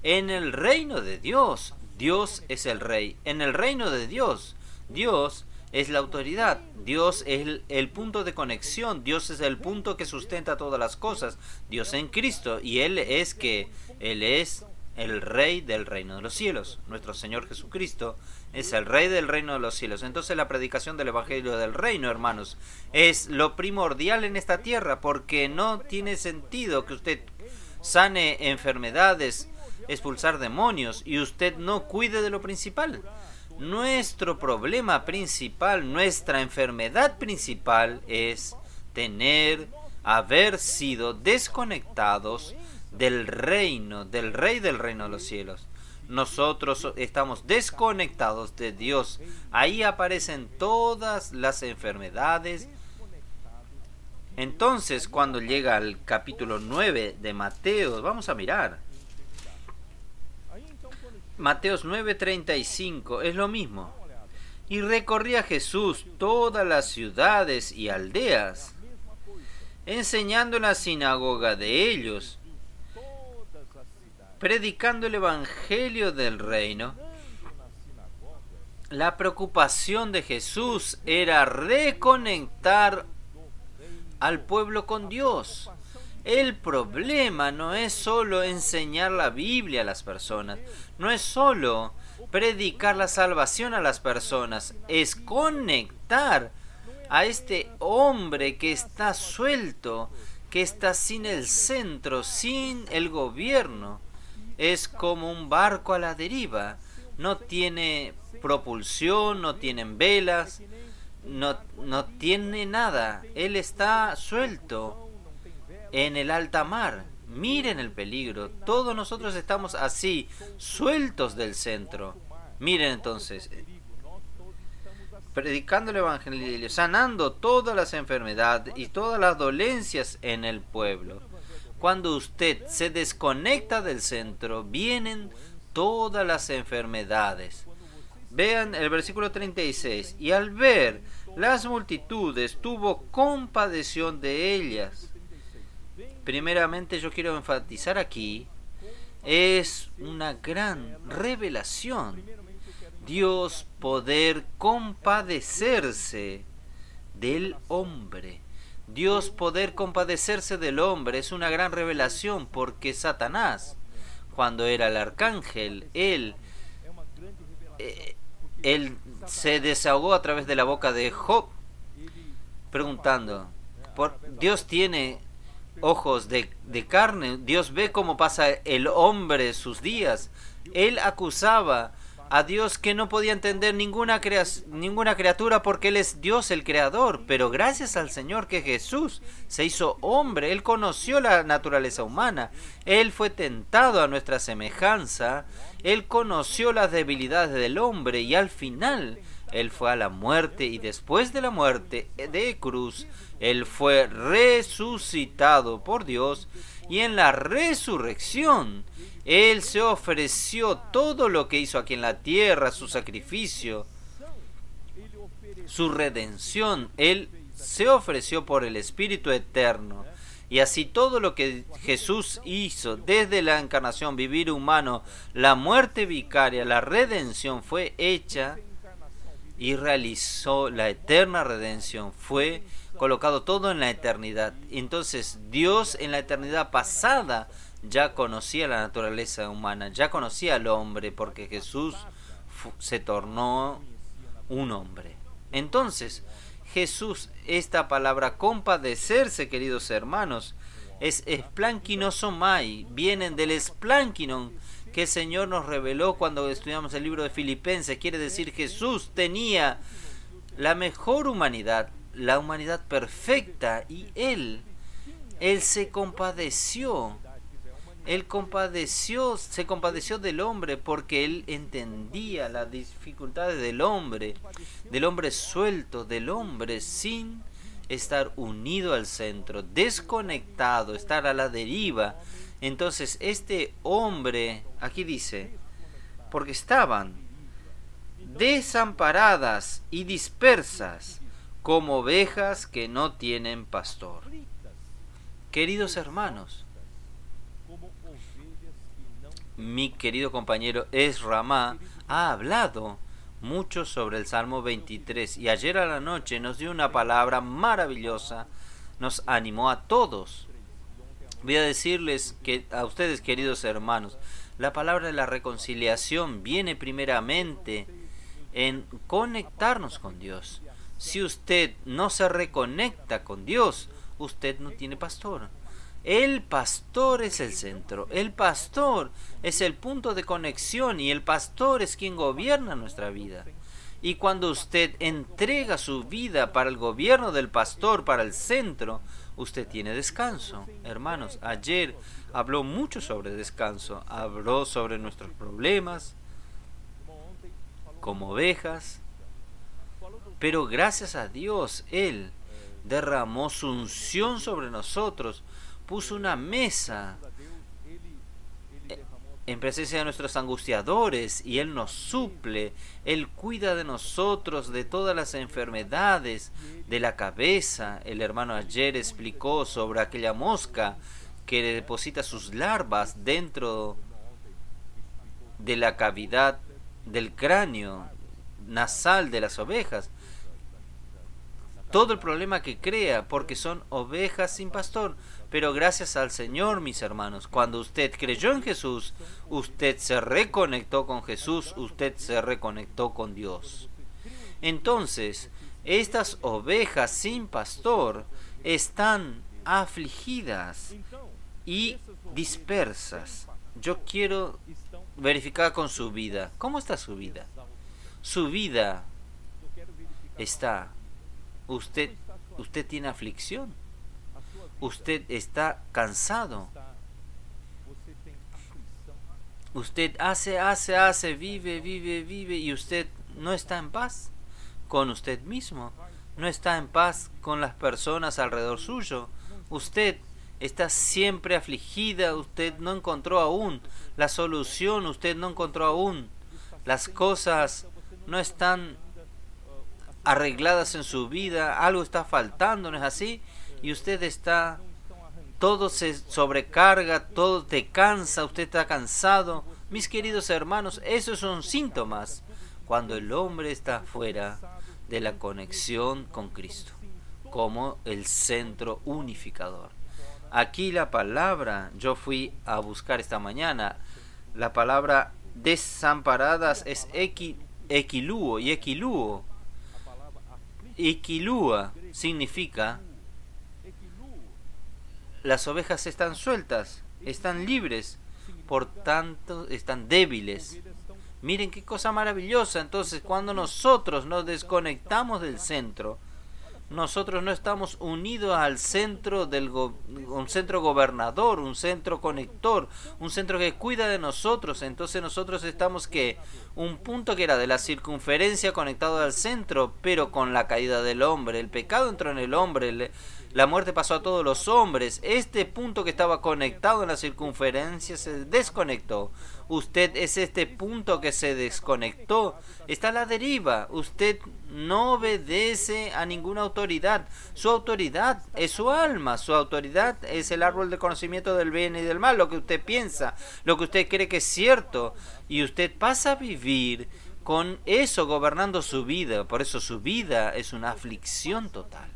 En el reino de Dios, Dios es el rey. En el reino de Dios, Dios es la autoridad. Dios es el punto de conexión. Dios es el punto que sustenta todas las cosas. Dios en Cristo. Y Él es el rey del reino de los cielos. Nuestro Señor Jesucristo es el rey del reino de los cielos. Entonces la predicación del evangelio del reino, hermanos, es lo primordial en esta tierra, porque no tiene sentido que usted sane enfermedades, expulsar demonios, y usted no cuide de lo principal. Nuestro problema principal, nuestra enfermedad principal es haber sido desconectados del reino, del rey del reino de los cielos. Nosotros estamos desconectados de Dios. Ahí aparecen todas las enfermedades. Entonces, cuando llega al capítulo 9 de Mateo, vamos a mirar. Mateos 9:35, es lo mismo. Y recorría Jesús todas las ciudades y aldeas, enseñando en la sinagoga de ellos, predicando el evangelio del reino. La preocupación de Jesús era reconectar al pueblo con Dios. El problema no es solo enseñar la Biblia a las personas, no es solo predicar la salvación a las personas, es conectar a este hombre que está suelto, que está sin el centro, sin el gobierno. Es como un barco a la deriva, no tiene propulsión, no tienen velas, no tiene nada, él está suelto en el alta mar. Miren el peligro. Todos nosotros estamos así, sueltos del centro. Miren entonces, predicando el evangelio, sanando todas las enfermedades y todas las dolencias en el pueblo. Cuando usted se desconecta del centro, vienen todas las enfermedades. Vean el versículo 36. Y al ver las multitudes, tuvo compasión de ellas. Primeramente yo quiero enfatizar aquí, es una gran revelación. Dios poder compadecerse del hombre. Dios poder compadecerse del hombre es una gran revelación, porque Satanás, cuando era el arcángel, él se desahogó a través de la boca de Job, preguntando, Dios tiene ojos de carne, Dios ve cómo pasa el hombre sus días. Él acusaba a Dios que no podía entender ninguna criatura, porque Él es Dios el creador. Pero gracias al Señor que Jesús se hizo hombre, Él conoció la naturaleza humana, Él fue tentado a nuestra semejanza, Él conoció las debilidades del hombre, y al final Él fue a la muerte, y después de la muerte de cruz Él fue resucitado por Dios, y en la resurrección Él se ofreció todo lo que hizo aquí en la tierra, su sacrificio, su redención. Él se ofreció por el Espíritu Eterno. Y así todo lo que Jesús hizo desde la encarnación, vivir humano, la muerte vicaria, la redención fue hecha, y realizó la eterna redención. Fue colocado todo en la eternidad. Entonces Dios en la eternidad pasada ya conocía la naturaleza humana, ya conocía al hombre, porque Jesús se tornó un hombre. Entonces Jesús, esta palabra compadecerse, queridos hermanos, es esplanquinosomai, vienen del esplanquinon que el Señor nos reveló cuando estudiamos el libro de Filipenses. Quiere decir, Jesús tenía la mejor humanidad, la humanidad perfecta, y Él se compadeció. Él se compadeció del hombre, porque Él entendía las dificultades del hombre suelto, del hombre sin estar unido al centro, desconectado, estar a la deriva. Entonces este hombre, aquí dice, porque estaban desamparadas y dispersas como ovejas que no tienen pastor. Queridos hermanos, mi querido compañero Esramá ha hablado mucho sobre el Salmo 23 y ayer a la noche nos dio una palabra maravillosa, nos animó a todos. Voy a decirles que a ustedes, queridos hermanos, la palabra de la reconciliación viene primeramente en conectarnos con Dios. Si usted no se reconecta con Dios, usted no tiene pastor. El pastor es el centro, el pastor es el punto de conexión y el pastor es quien gobierna nuestra vida. Y cuando usted entrega su vida para el gobierno del pastor, para el centro, usted tiene descanso. Hermanos, ayer habló mucho sobre descanso, habló sobre nuestros problemas como ovejas, pero gracias a Dios, Él derramó su unción sobre nosotros, puso una mesa en presencia de nuestros angustiadores y Él nos suple, Él cuida de nosotros de todas las enfermedades de la cabeza. El hermano ayer explicó sobre aquella mosca que deposita sus larvas dentro de la cavidad del cráneo nasal de las ovejas. Todo el problema que crea porque son ovejas sin pastor. Pero gracias al Señor, mis hermanos, cuando usted creyó en Jesús, usted se reconectó con Jesús, usted se reconectó con Dios. Entonces, estas ovejas sin pastor están afligidas y dispersas. Yo quiero verificar con su vida. ¿Cómo está su vida? Su vida está... Usted tiene aflicción. Usted está cansado. Usted hace, vive y usted no está en paz con usted mismo. No está en paz con las personas alrededor suyo. Usted está siempre afligida. Usted no encontró aún la solución. Usted no encontró aún las cosas. No están arregladas en su vida, algo está faltando, ¿no es así? Y usted está, todo se sobrecarga, todo te cansa, usted está cansado. Mis queridos hermanos, esos son síntomas cuando el hombre está fuera de la conexión con Cristo, como el centro unificador. Aquí la palabra, yo fui a buscar esta mañana, la palabra desamparadas es equiluo, y equilúa significa las ovejas están sueltas, están libres, por tanto están débiles. Miren qué cosa maravillosa. Entonces, cuando nosotros nos desconectamos del centro, nosotros no estamos unidos al centro un centro gobernador, un centro conector, un centro que cuida de nosotros. Entonces nosotros estamos que un punto que era de la circunferencia conectado al centro, pero con la caída del hombre, el pecado entró en el hombre, la muerte pasó a todos los hombres. Este punto que estaba conectado en la circunferencia se desconectó. Usted es este punto que se desconectó. Está a la deriva. Usted no obedece a ninguna autoridad. Su autoridad es su alma. Su autoridad es el árbol de conocimiento del bien y del mal. Lo que usted piensa, lo que usted cree que es cierto. Y usted pasa a vivir con eso gobernando su vida. Por eso su vida es una aflicción total.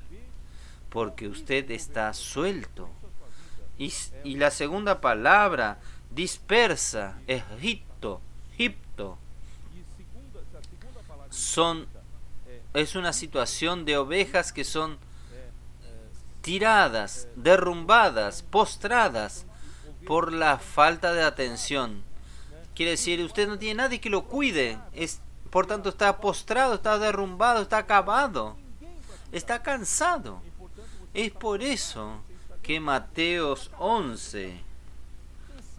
Porque usted está suelto. Y la segunda palabra, dispersa, Egipto, es una situación de ovejas que son tiradas, derrumbadas, postradas por la falta de atención. Quiere decir, usted no tiene nadie que lo cuide, por tanto está postrado, está derrumbado, está acabado, está cansado. Es por eso que Mateos 11,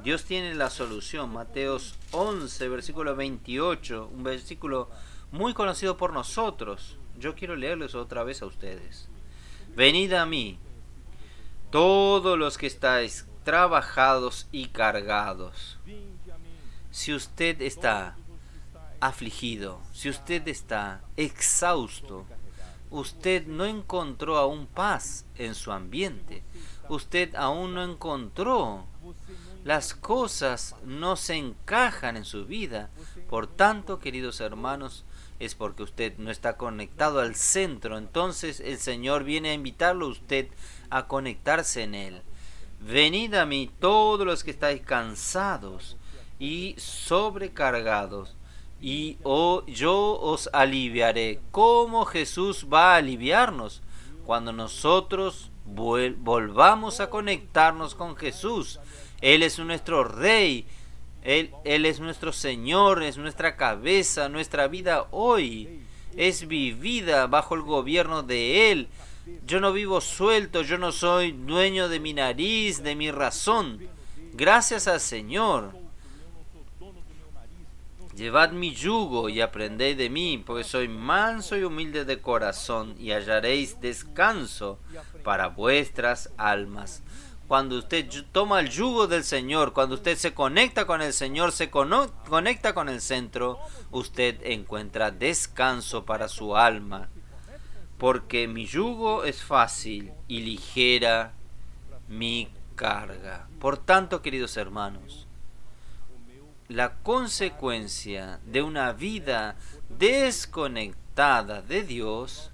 Dios tiene la solución. Mateos 11, versículo 28, un versículo muy conocido por nosotros. Yo quiero leerles otra vez a ustedes. Venid a mí, todos los que estáis trabajados y cargados. Si usted está afligido, si usted está exhausto, usted no encontró aún paz en su ambiente, usted aún no encontró las cosas no se encajan en su vida. Por tanto, queridos hermanos, es porque usted no está conectado al centro. Entonces el Señor viene a invitarlo a usted a conectarse en Él. Venid a mí todos los que estáis cansados y sobrecargados, y yo os aliviaré. ¿Cómo Jesús va a aliviarnos? Cuando nosotros volvamos a conectarnos con Jesús. Él es nuestro Rey, Él es nuestro Señor, es nuestra cabeza. Nuestra vida hoy es vivida bajo el gobierno de Él. Yo no vivo suelto, yo no soy dueño de mi nariz, de mi razón. Gracias al Señor. Llevad mi yugo y aprended de mí, porque soy manso y humilde de corazón, y hallaréis descanso para vuestras almas. Cuando usted toma el yugo del Señor, cuando usted se conecta con el Señor, se conecta con el centro, usted encuentra descanso para su alma. Porque mi yugo es fácil y ligera mi carga. Por tanto, queridos hermanos, la consecuencia de una vida desconectada de Dios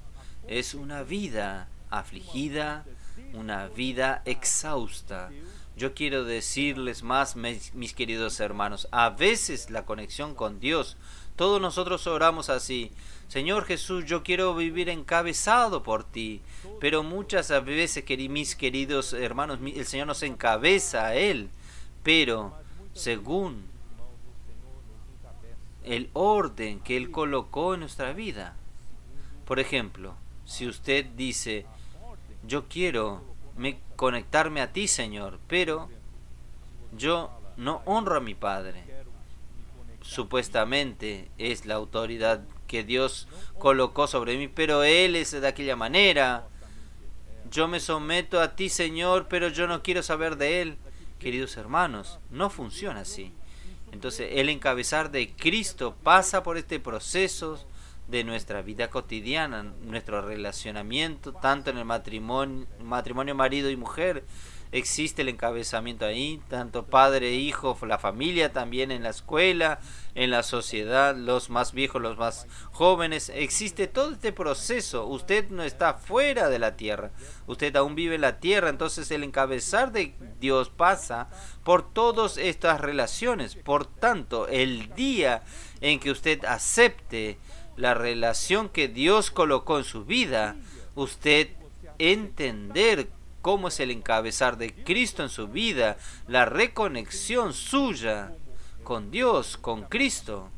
es una vida afligida, una vida exhausta. Yo quiero decirles más, mis queridos hermanos, a veces la conexión con Dios, todos nosotros oramos así: Señor Jesús, yo quiero vivir encabezado por ti, pero muchas veces, mis queridos hermanos, el Señor nos encabeza a Él, pero según el orden que Él colocó en nuestra vida. Por ejemplo, si usted dice: yo quiero conectarme a ti, Señor, pero yo no honro a mi Padre. Supuestamente es la autoridad que Dios colocó sobre mí, pero Él es de aquella manera. Yo me someto a ti, Señor, pero yo no quiero saber de Él. Queridos hermanos, no funciona así. Entonces, el encabezar de Cristo pasa por este proceso de nuestra vida cotidiana, nuestro relacionamiento, tanto en el matrimonio marido y mujer, existe el encabezamiento ahí, tanto padre, hijo, la familia, también en la escuela, en la sociedad, los más viejos, los más jóvenes, existe todo este proceso. Usted no está fuera de la tierra, usted aún vive en la tierra. Entonces el encabezar de Dios pasa por todas estas relaciones. Por tanto, el día en que usted acepte la relación que Dios colocó en su vida, usted entender cómo es el encabezar de Cristo en su vida, la reconexión suya con Dios, con Cristo,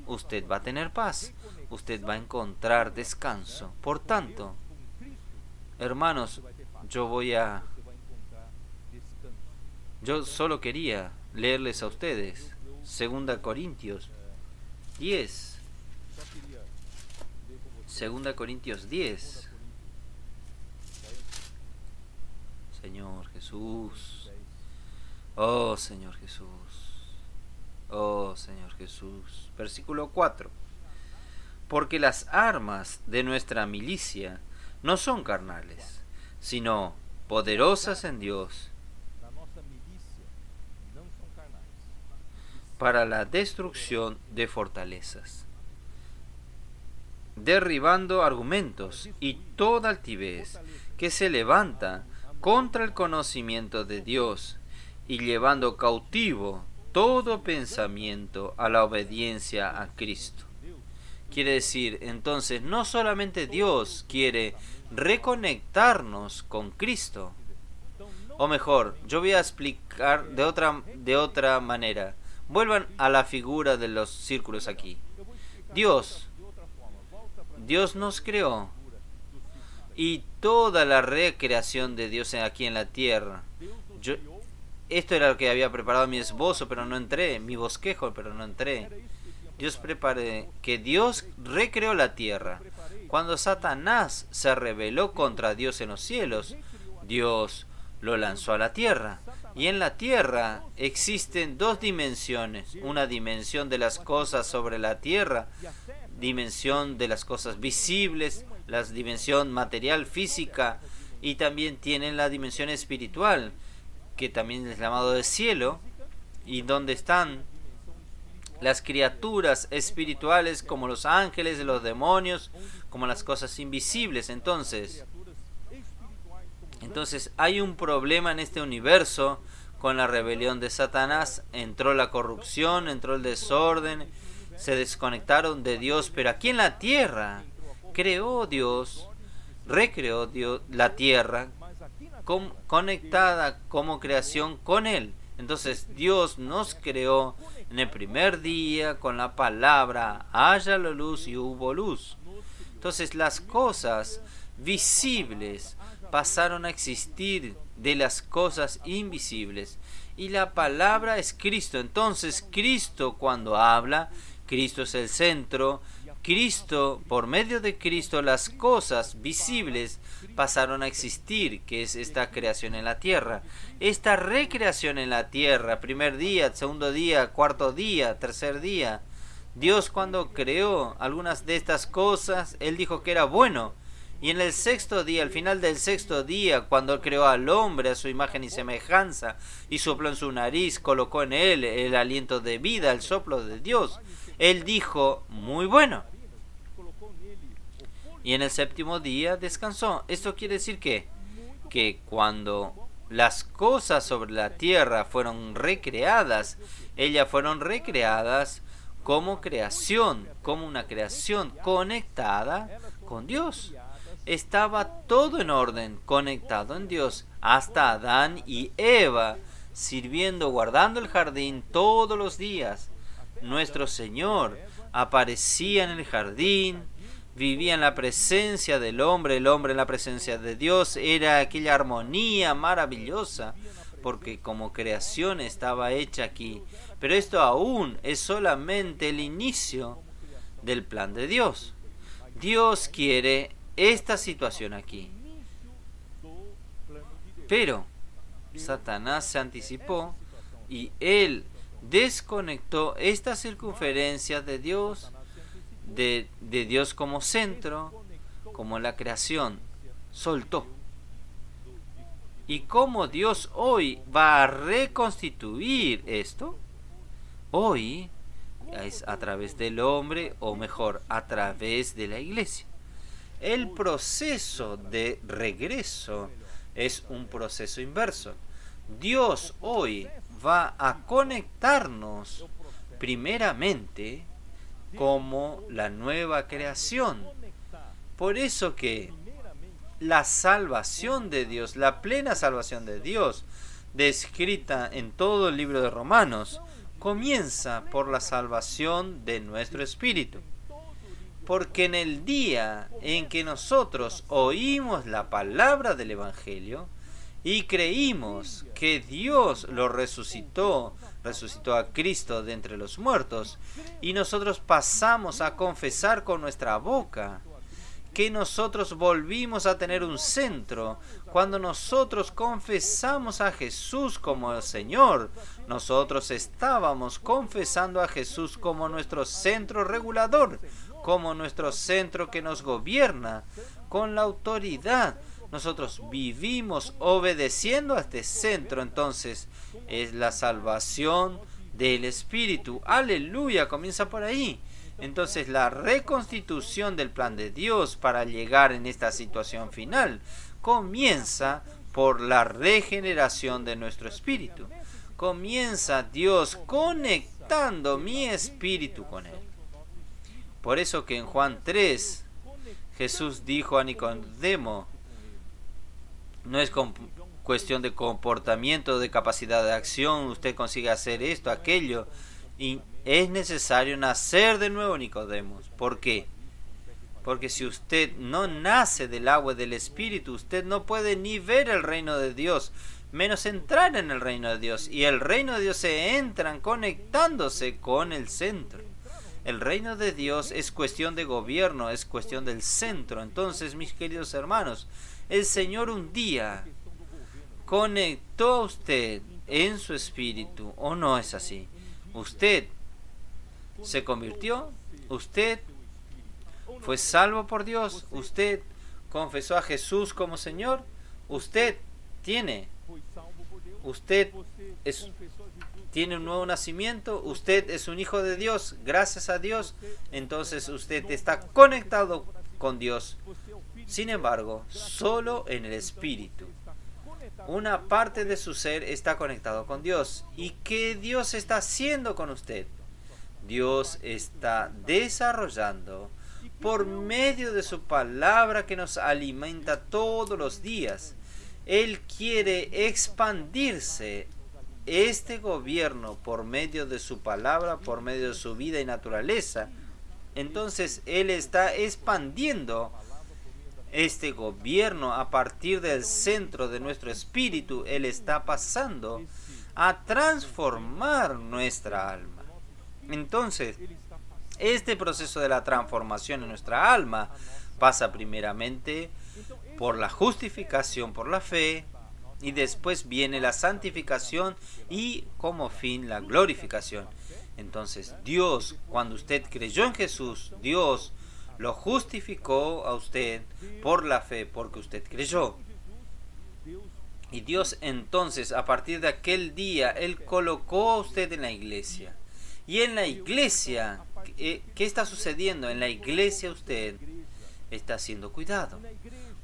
usted va a tener paz, usted va a encontrar descanso. Por tanto, hermanos, yo solo quería leerles a ustedes 2 Corintios 10. 2 Corintios 10. Señor Jesús, oh Señor Jesús, oh Señor Jesús. Versículo 4. Porque las armas de nuestra milicia no son carnales, sino poderosas en Dios para la destrucción de fortalezas, derribando argumentos y toda altivez que se levanta contra el conocimiento de Dios, y llevando cautivo todo pensamiento a la obediencia a Cristo. Quiere decir, entonces, no solamente Dios quiere reconectarnos con Cristo, o mejor, yo voy a explicar de otra manera. Vuelvan a la figura de los círculos aquí. Dios nos creó, y toda la recreación de Dios aquí en la tierra. Esto era lo que había preparado mi esbozo, pero no entré, mi bosquejo, pero no entré. Dios recreó la tierra. Cuando Satanás se rebeló contra Dios en los cielos, Dios lo lanzó a la tierra. Y en la tierra existen dos dimensiones: una dimensión de las cosas sobre la tierra, dimensión de las cosas visibles, la dimensión material, física, y también tienen la dimensión espiritual, que también es llamado de cielo, y donde están las criaturas espirituales como los ángeles, los demonios, como las cosas invisibles. Entonces hay un problema en este universo con la rebelión de Satanás. Entró la corrupción, entró el desorden, se desconectaron de Dios, pero aquí en la tierra recreó Dios la tierra conectada como creación con Él. Entonces Dios nos creó en el primer día con la palabra, haya la luz y hubo luz. Entonces las cosas visibles pasaron a existir de las cosas invisibles. Y la palabra es Cristo. Entonces Cristo, cuando habla, Cristo es el centro. Cristo, por medio de Cristo, las cosas visibles pasaron a existir, que es esta creación en la tierra. Esta recreación en la tierra, primer día, segundo día, cuarto día, tercer día. Dios, cuando creó algunas de estas cosas, Él dijo que era bueno. Y en el sexto día, al final del sexto día, cuando creó al hombre a su imagen y semejanza, y sopló en su nariz, colocó en él el aliento de vida, el soplo de Dios, Él dijo, muy bueno. Y en el séptimo día descansó. Esto quiere decir que cuando las cosas sobre la tierra fueron recreadas, ellas fueron recreadas como creación, como una creación conectada con Dios. Estaba todo en orden, conectado en Dios, hasta Adán y Eva, sirviendo, guardando el jardín todos los días. Nuestro Señor aparecía en el jardín, vivía en la presencia del hombre, el hombre en la presencia de Dios. Era aquella armonía maravillosa, porque como creación estaba hecha aquí. Pero esto aún es solamente el inicio del plan de Dios. Dios quiere esta situación aquí. Pero Satanás se anticipó y él desconectó esta circunferencia de Dios, de Dios como centro, como la creación, soltó. ¿Y cómo Dios hoy va a reconstituir esto? Hoy es a través del hombre, o mejor, a través de la iglesia. El proceso de regreso es un proceso inverso. Dios hoy va a conectarnos primeramente como la nueva creación. Por eso que la salvación de Dios, la plena salvación de Dios, descrita en todo el libro de Romanos, comienza por la salvación de nuestro espíritu. Porque en el día en que nosotros oímos la palabra del Evangelio y creímos que Dios lo resucitó a Cristo de entre los muertos, y nosotros pasamos a confesar con nuestra boca que nosotros volvimos a tener un centro, cuando nosotros confesamos a Jesús como el Señor, nosotros estábamos confesando a Jesús como nuestro centro regulador, como nuestro centro que nos gobierna con la autoridad. Nosotros vivimos obedeciendo a este centro. Entonces es la salvación del Espíritu. Aleluya, comienza por ahí. Entonces la reconstitución del plan de Dios para llegar en esta situación final comienza por la regeneración de nuestro espíritu. Comienza Dios conectando mi espíritu con Él. Por eso que en Juan 3 Jesús dijo a Nicodemo, no es cuestión de comportamiento, de capacidad de acción, usted consigue hacer esto, aquello, y es necesario nacer de nuevo, Nicodemo. ¿Por qué? Porque si usted no nace del agua y del Espíritu, usted no puede ni ver el reino de Dios, menos entrar en el reino de Dios. Y el reino de Dios se entra conectándose con el centro. El reino de Dios es cuestión de gobierno, es cuestión del centro. Entonces, mis queridos hermanos, el Señor un día conectó a usted en su espíritu, ¿o no es así? Usted se convirtió, usted fue salvo por Dios, usted confesó a Jesús como Señor, usted tiene tiene un nuevo nacimiento, usted es un hijo de Dios, gracias a Dios, entonces usted está conectado con Dios. Sin embargo, solo en el espíritu. Una parte de su ser está conectado con Dios. ¿Y qué Dios está haciendo con usted? Dios está desarrollando por medio de su palabra que nos alimenta todos los días. Él quiere expandirse este gobierno por medio de su palabra, por medio de su vida y naturaleza. Entonces Él está expandiendo este gobierno a partir del centro de nuestro espíritu. Él está pasando a transformar nuestra alma. Entonces, este proceso de la transformación en nuestra alma pasa primeramente por la justificación por la fe, y después viene la santificación y como fin la glorificación. Entonces Dios, cuando usted creyó en Jesús, Dios lo justificó a usted por la fe, porque usted creyó. Y Dios entonces, a partir de aquel día, Él colocó a usted en la iglesia. Y en la iglesia, ¿qué está sucediendo? En la iglesia usted está siendo cuidado.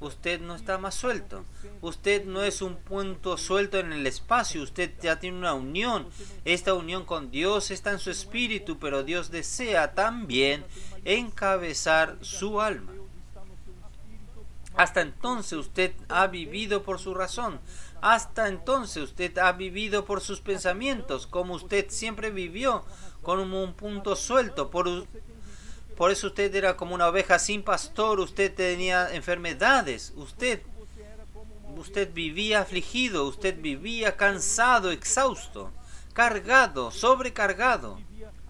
Usted no está más suelto. Usted no es un punto suelto en el espacio. Usted ya tiene una unión. Esta unión con Dios está en su espíritu, pero Dios desea también encabezar su alma. Hasta entonces usted ha vivido por su razón. Hasta entonces usted ha vivido por sus pensamientos, como usted siempre vivió, como un punto suelto. Por eso usted era como una oveja sin pastor, usted tenía enfermedades, usted vivía afligido, usted vivía cansado, exhausto, cargado, sobrecargado.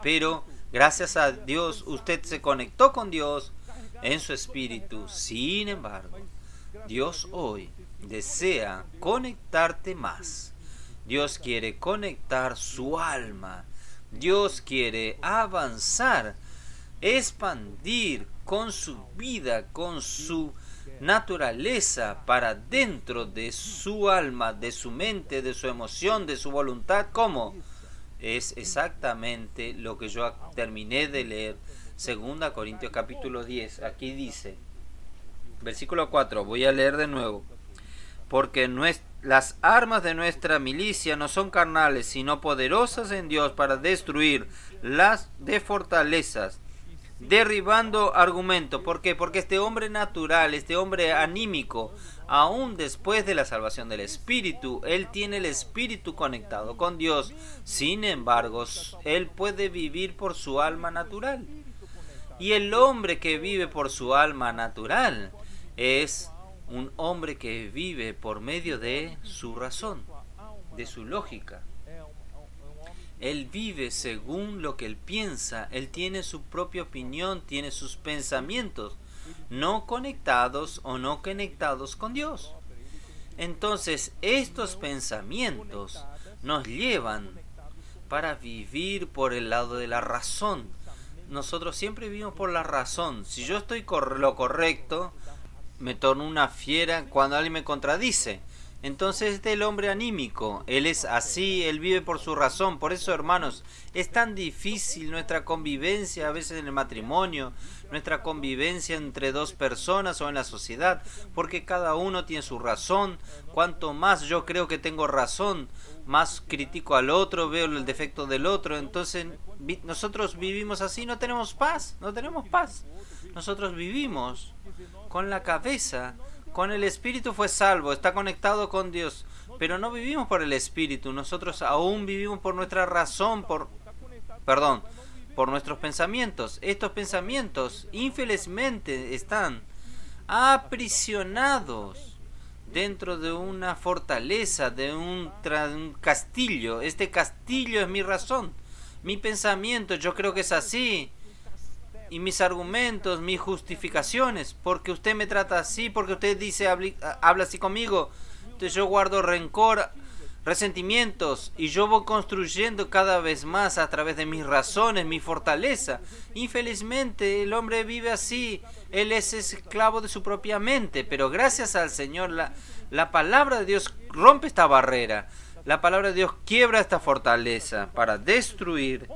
Pero gracias a Dios usted se conectó con Dios en su espíritu. Sin embargo, Dios hoy desea conectarte más. Dios quiere conectar su alma. Dios quiere avanzar, expandir con su vida, con su naturaleza para dentro de su alma, de su mente, de su emoción, de su voluntad. ¿Cómo? Es exactamente lo que yo terminé de leer, 2 Corintios capítulo 10. Aquí dice, versículo 4, voy a leer de nuevo. Porque las armas de nuestra milicia no son carnales, sino poderosas en Dios para destruir las de fortalezas, derribando argumentos. ¿Por qué? Porque este hombre natural, este hombre anímico, aún después de la salvación del espíritu, él tiene el espíritu conectado con Dios. Sin embargo, él puede vivir por su alma natural. Y el hombre que vive por su alma natural es un hombre que vive por medio de su razón, de su lógica. Él vive según lo que él piensa, él tiene su propia opinión, tiene sus pensamientos, no conectados o no conectados con Dios. Entonces, estos pensamientos nos llevan para vivir por el lado de la razón. Nosotros siempre vivimos por la razón. Si yo estoy lo correcto, me torno una fiera cuando alguien me contradice. Entonces el hombre anímico, él es así, él vive por su razón. Por eso, hermanos, es tan difícil nuestra convivencia a veces en el matrimonio, nuestra convivencia entre dos personas o en la sociedad, porque cada uno tiene su razón. Cuanto más yo creo que tengo razón, más critico al otro, veo el defecto del otro. Entonces nosotros vivimos así, no tenemos paz. Nosotros vivimos con la cabeza. Con el Espíritu fue salvo, está conectado con Dios, pero no vivimos por el Espíritu. Nosotros aún vivimos por nuestra razón, por nuestros pensamientos. Estos pensamientos, infelizmente, están aprisionados dentro de una fortaleza, de un castillo. Este castillo es mi razón, mi pensamiento, yo creo que es así. Y mis argumentos, mis justificaciones, porque usted me trata así, porque usted dice, habla así conmigo, entonces yo guardo rencor, resentimientos, y yo voy construyendo cada vez más a través de mis razones, mi fortaleza. Infelizmente el hombre vive así, él es esclavo de su propia mente, pero gracias al Señor la palabra de Dios rompe esta barrera. La palabra de Dios quiebra esta fortaleza para destruir.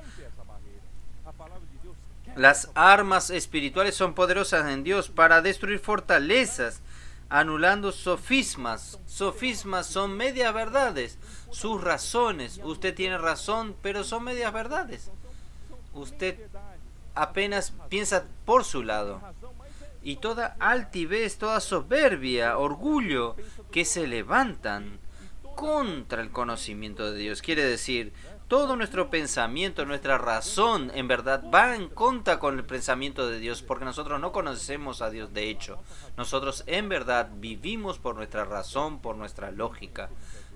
Las armas espirituales son poderosas en Dios para destruir fortalezas, anulando sofismas. Sofismas son medias verdades. Sus razones, usted tiene razón, pero son medias verdades. Usted apenas piensa por su lado. Y toda altivez, toda soberbia, orgullo que se levantan contra el conocimiento de Dios. Quiere decir, todo nuestro pensamiento, nuestra razón, en verdad, va en contra con el pensamiento de Dios, porque nosotros no conocemos a Dios de hecho. Nosotros en verdad vivimos por nuestra razón, por nuestra lógica.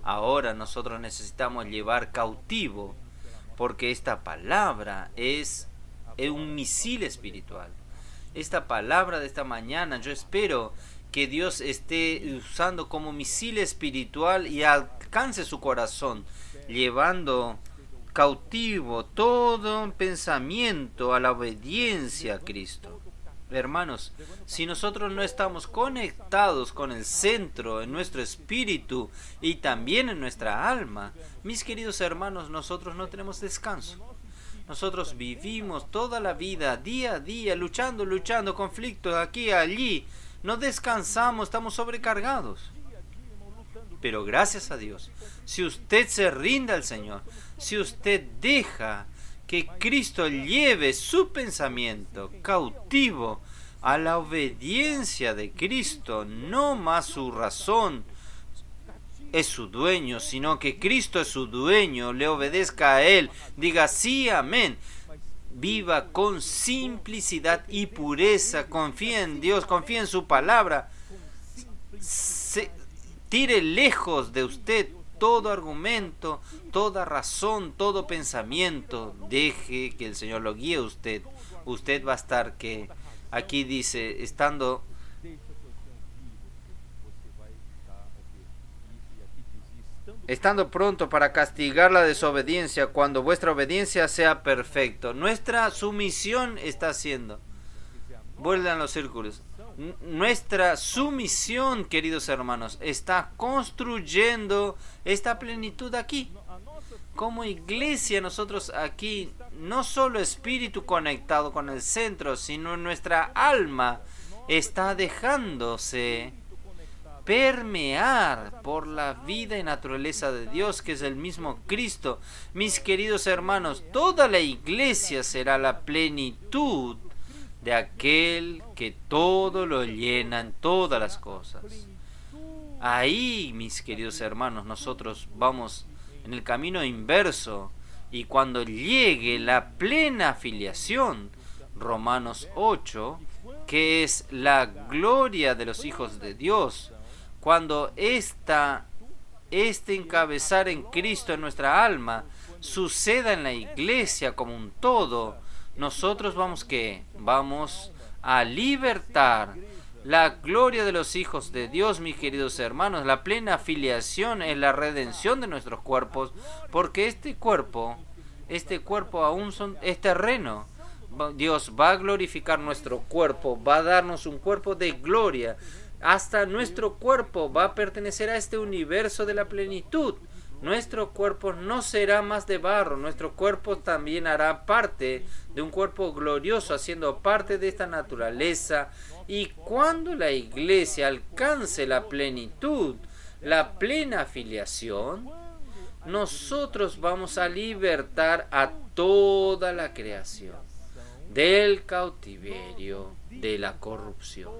Ahora nosotros necesitamos llevar cautivo, porque esta palabra es un misil espiritual. Esta palabra de esta mañana, yo espero que Dios esté usando como misil espiritual y alcance su corazón, llevando cautivo todo pensamiento a la obediencia a Cristo. Hermanos, si nosotros no estamos conectados con el centro en nuestro espíritu y también en nuestra alma, mis queridos hermanos, nosotros no tenemos descanso. Nosotros vivimos toda la vida, día a día, luchando, conflictos aquí y allí. No descansamos, estamos sobrecargados. Pero gracias a Dios, si usted se rinde al Señor, si usted deja que Cristo lleve su pensamiento cautivo a la obediencia de Cristo, no más su razón es su dueño, sino que Cristo es su dueño, le obedezca a Él, diga sí, amén. Viva con simplicidad y pureza, confía en Dios, confía en su palabra. Tire lejos de usted todo argumento, toda razón, todo pensamiento. Deje que el Señor lo guíe a usted. Usted va a estar, que aquí dice, estando pronto para castigar la desobediencia cuando vuestra obediencia sea perfecta. Nuestra sumisión está haciendo. Vuelvan los círculos. Nuestra sumisión, queridos hermanos, está construyendo esta plenitud aquí. Como iglesia, nosotros aquí, no solo espíritu conectado con el centro, sino nuestra alma está dejándose permear por la vida y naturaleza de Dios, que es el mismo Cristo. Mis queridos hermanos, toda la iglesia será la plenitud de aquel que todo lo llena en todas las cosas. Ahí, mis queridos hermanos, nosotros vamos en el camino inverso, y cuando llegue la plena filiación, Romanos 8, que es la gloria de los hijos de Dios, cuando este encabezar en Cristo en nuestra alma suceda en la iglesia como un todo, nosotros vamos a libertar la gloria de los hijos de Dios, mis queridos hermanos. La plena filiación es la redención de nuestros cuerpos, porque este cuerpo aún es terreno. Dios va a glorificar nuestro cuerpo, va a darnos un cuerpo de gloria. Hasta nuestro cuerpo va a pertenecer a este universo de la plenitud. Nuestro cuerpo no será más de barro, nuestro cuerpo también hará parte de un cuerpo glorioso, haciendo parte de esta naturaleza. Y cuando la iglesia alcance la plenitud, la plena filiación, nosotros vamos a libertar a toda la creación del cautiverio de la corrupción.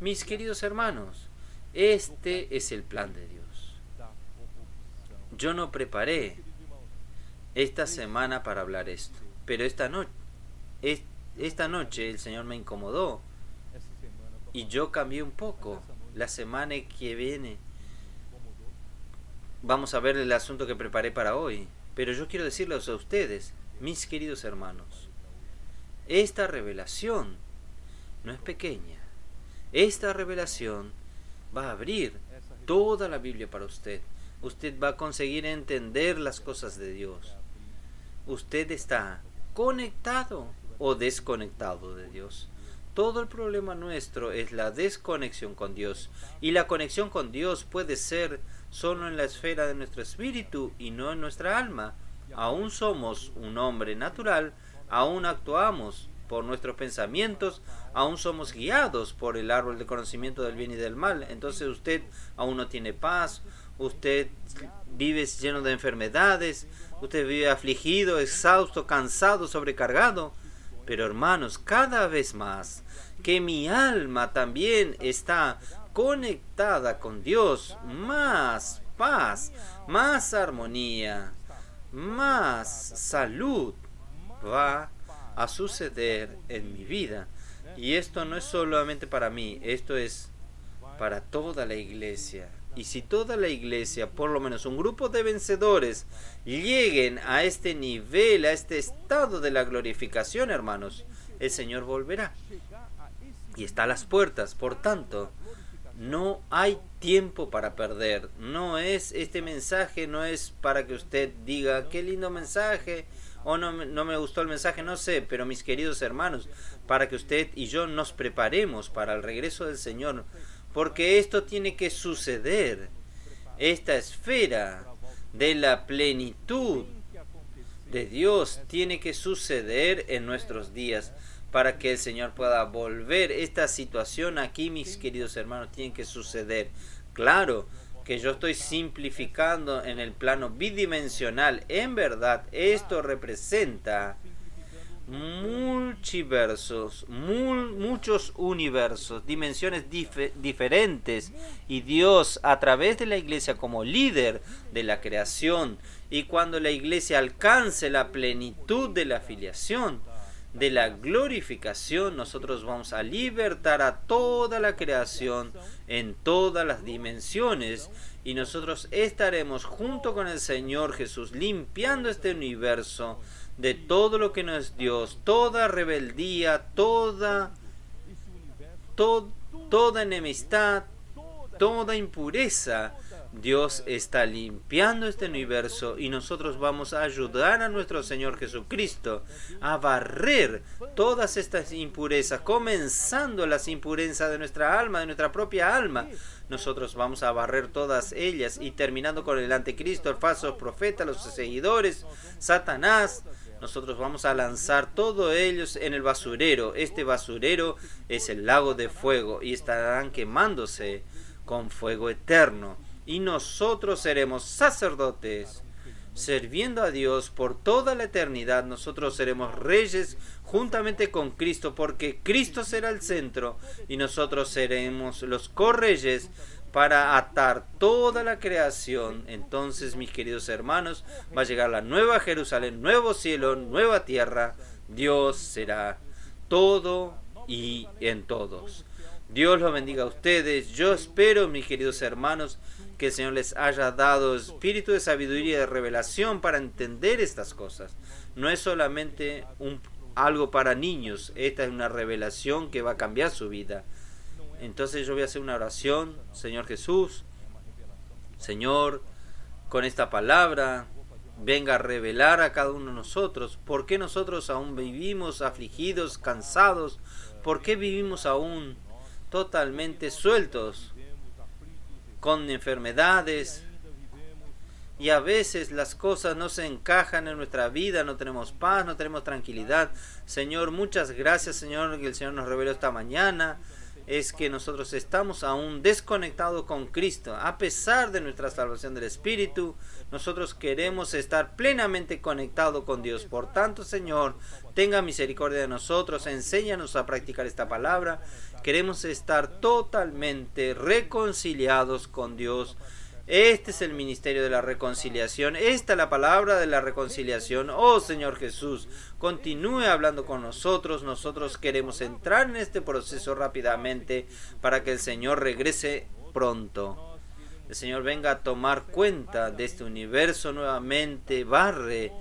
Mis queridos hermanos, este es el plan de Dios. Yo no preparé esta semana para hablar esto, pero esta noche el Señor me incomodó y yo cambié un poco. La semana que viene vamos a ver el asunto que preparé para hoy, pero yo quiero decirles a ustedes, mis queridos hermanos, esta revelación no es pequeña. Esta revelación va a abrir toda la Biblia para usted. Usted va a conseguir entender las cosas de Dios. Usted está conectado o desconectado de Dios. Todo el problema nuestro es la desconexión con Dios. Y la conexión con Dios puede ser solo en la esfera de nuestro espíritu y no en nuestra alma. Aún somos un hombre natural, aún actuamos por nuestros pensamientos, aún somos guiados por el árbol de conocimiento del bien y del mal. Entonces usted aún no tiene paz, usted vive lleno de enfermedades, usted vive afligido, exhausto, cansado, sobrecargado. Pero hermanos, cada vez más que mi alma también está conectada con Dios, más paz, más armonía, más salud va a suceder en mi vida. Y esto no es solamente para mí, esto es para toda la iglesia. Y si toda la iglesia, por lo menos un grupo de vencedores, lleguen a este nivel, a este estado de la glorificación, hermanos, el Señor volverá. Y está a las puertas. Por tanto, no hay tiempo para perder. No es este mensaje, no es para que usted diga, qué lindo mensaje, o no me gustó el mensaje, no sé, pero mis queridos hermanos, para que usted y yo nos preparemos para el regreso del Señor, porque esto tiene que suceder. Esta esfera de la plenitud de Dios tiene que suceder en nuestros días para que el Señor pueda volver. Esta situación aquí, mis queridos hermanos, tiene que suceder. Claro que yo estoy simplificando en el plano bidimensional. En verdad, esto representa multiversos, muchos universos, dimensiones diferentes, y Dios a través de la iglesia como líder de la creación, y cuando la iglesia alcance la plenitud de la filiación, de la glorificación, nosotros vamos a libertar a toda la creación en todas las dimensiones, y nosotros estaremos junto con el Señor Jesús limpiando este universo de todo lo que no es Dios, toda rebeldía, toda enemistad, toda impureza. Dios está limpiando este universo y nosotros vamos a ayudar a nuestro Señor Jesucristo a barrer todas estas impurezas, comenzando las impurezas de nuestra alma, de nuestra propia alma. Nosotros vamos a barrer todas ellas y terminando con el anticristo, el falso profeta, los seguidores, Satanás. Nosotros vamos a lanzar todos ellos en el basurero. Este basurero es el lago de fuego y estarán quemándose con fuego eterno. Y nosotros seremos sacerdotes, sirviendo a Dios por toda la eternidad. Nosotros seremos reyes juntamente con Cristo, porque Cristo será el centro y nosotros seremos los correyes para atar toda la creación. Entonces, mis queridos hermanos, va a llegar la nueva Jerusalén, nuevo cielo, nueva tierra. Dios será todo y en todos. Dios los bendiga a ustedes. Yo espero, mis queridos hermanos, que el Señor les haya dado espíritu de sabiduría y de revelación para entender estas cosas. No es solamente algo para niños. Esta es una revelación que va a cambiar su vida. Entonces yo voy a hacer una oración. Señor Jesús, Señor, con esta palabra venga a revelar a cada uno de nosotros por qué nosotros aún vivimos afligidos, cansados, por qué vivimos aún totalmente sueltos con enfermedades, y a veces las cosas no se encajan en nuestra vida, no tenemos paz, no tenemos tranquilidad. Señor, muchas gracias, Señor, que el Señor nos reveló esta mañana. Es que nosotros estamos aún desconectados con Cristo. A pesar de nuestra salvación del Espíritu, nosotros queremos estar plenamente conectados con Dios. Por tanto, Señor, tenga misericordia de nosotros, enséñanos a practicar esta palabra. Queremos estar totalmente reconciliados con Dios. Este es el ministerio de la reconciliación. Esta es la palabra de la reconciliación. Oh Señor Jesús, continúe hablando con nosotros. Nosotros queremos entrar en este proceso rápidamente para que el Señor regrese pronto. El Señor venga a tomar cuenta de este universo nuevamente. Barre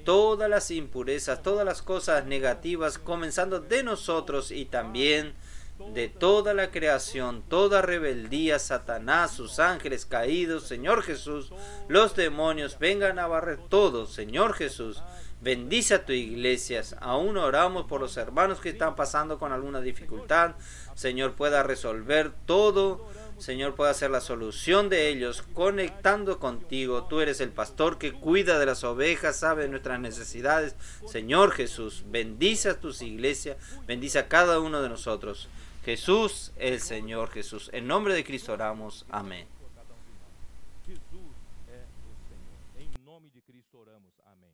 todas las impurezas, todas las cosas negativas, comenzando de nosotros y también de toda la creación, toda rebeldía, Satanás, sus ángeles caídos. Señor Jesús, los demonios vengan a barrer todo. Señor Jesús, Bendice a tu iglesia. Aún oramos por los hermanos que están pasando con alguna dificultad. Señor, pueda resolver todo. Señor, pueda hacer la solución de ellos conectando contigo. Tú eres el pastor que cuida de las ovejas, sabe de nuestras necesidades. Señor Jesús, bendice a tus iglesias, bendice a cada uno de nosotros. Jesús, el Señor Jesús. En nombre de Cristo oramos. Amén. Jesus é o Senhor. Em nome de Cristo oramos. Amém.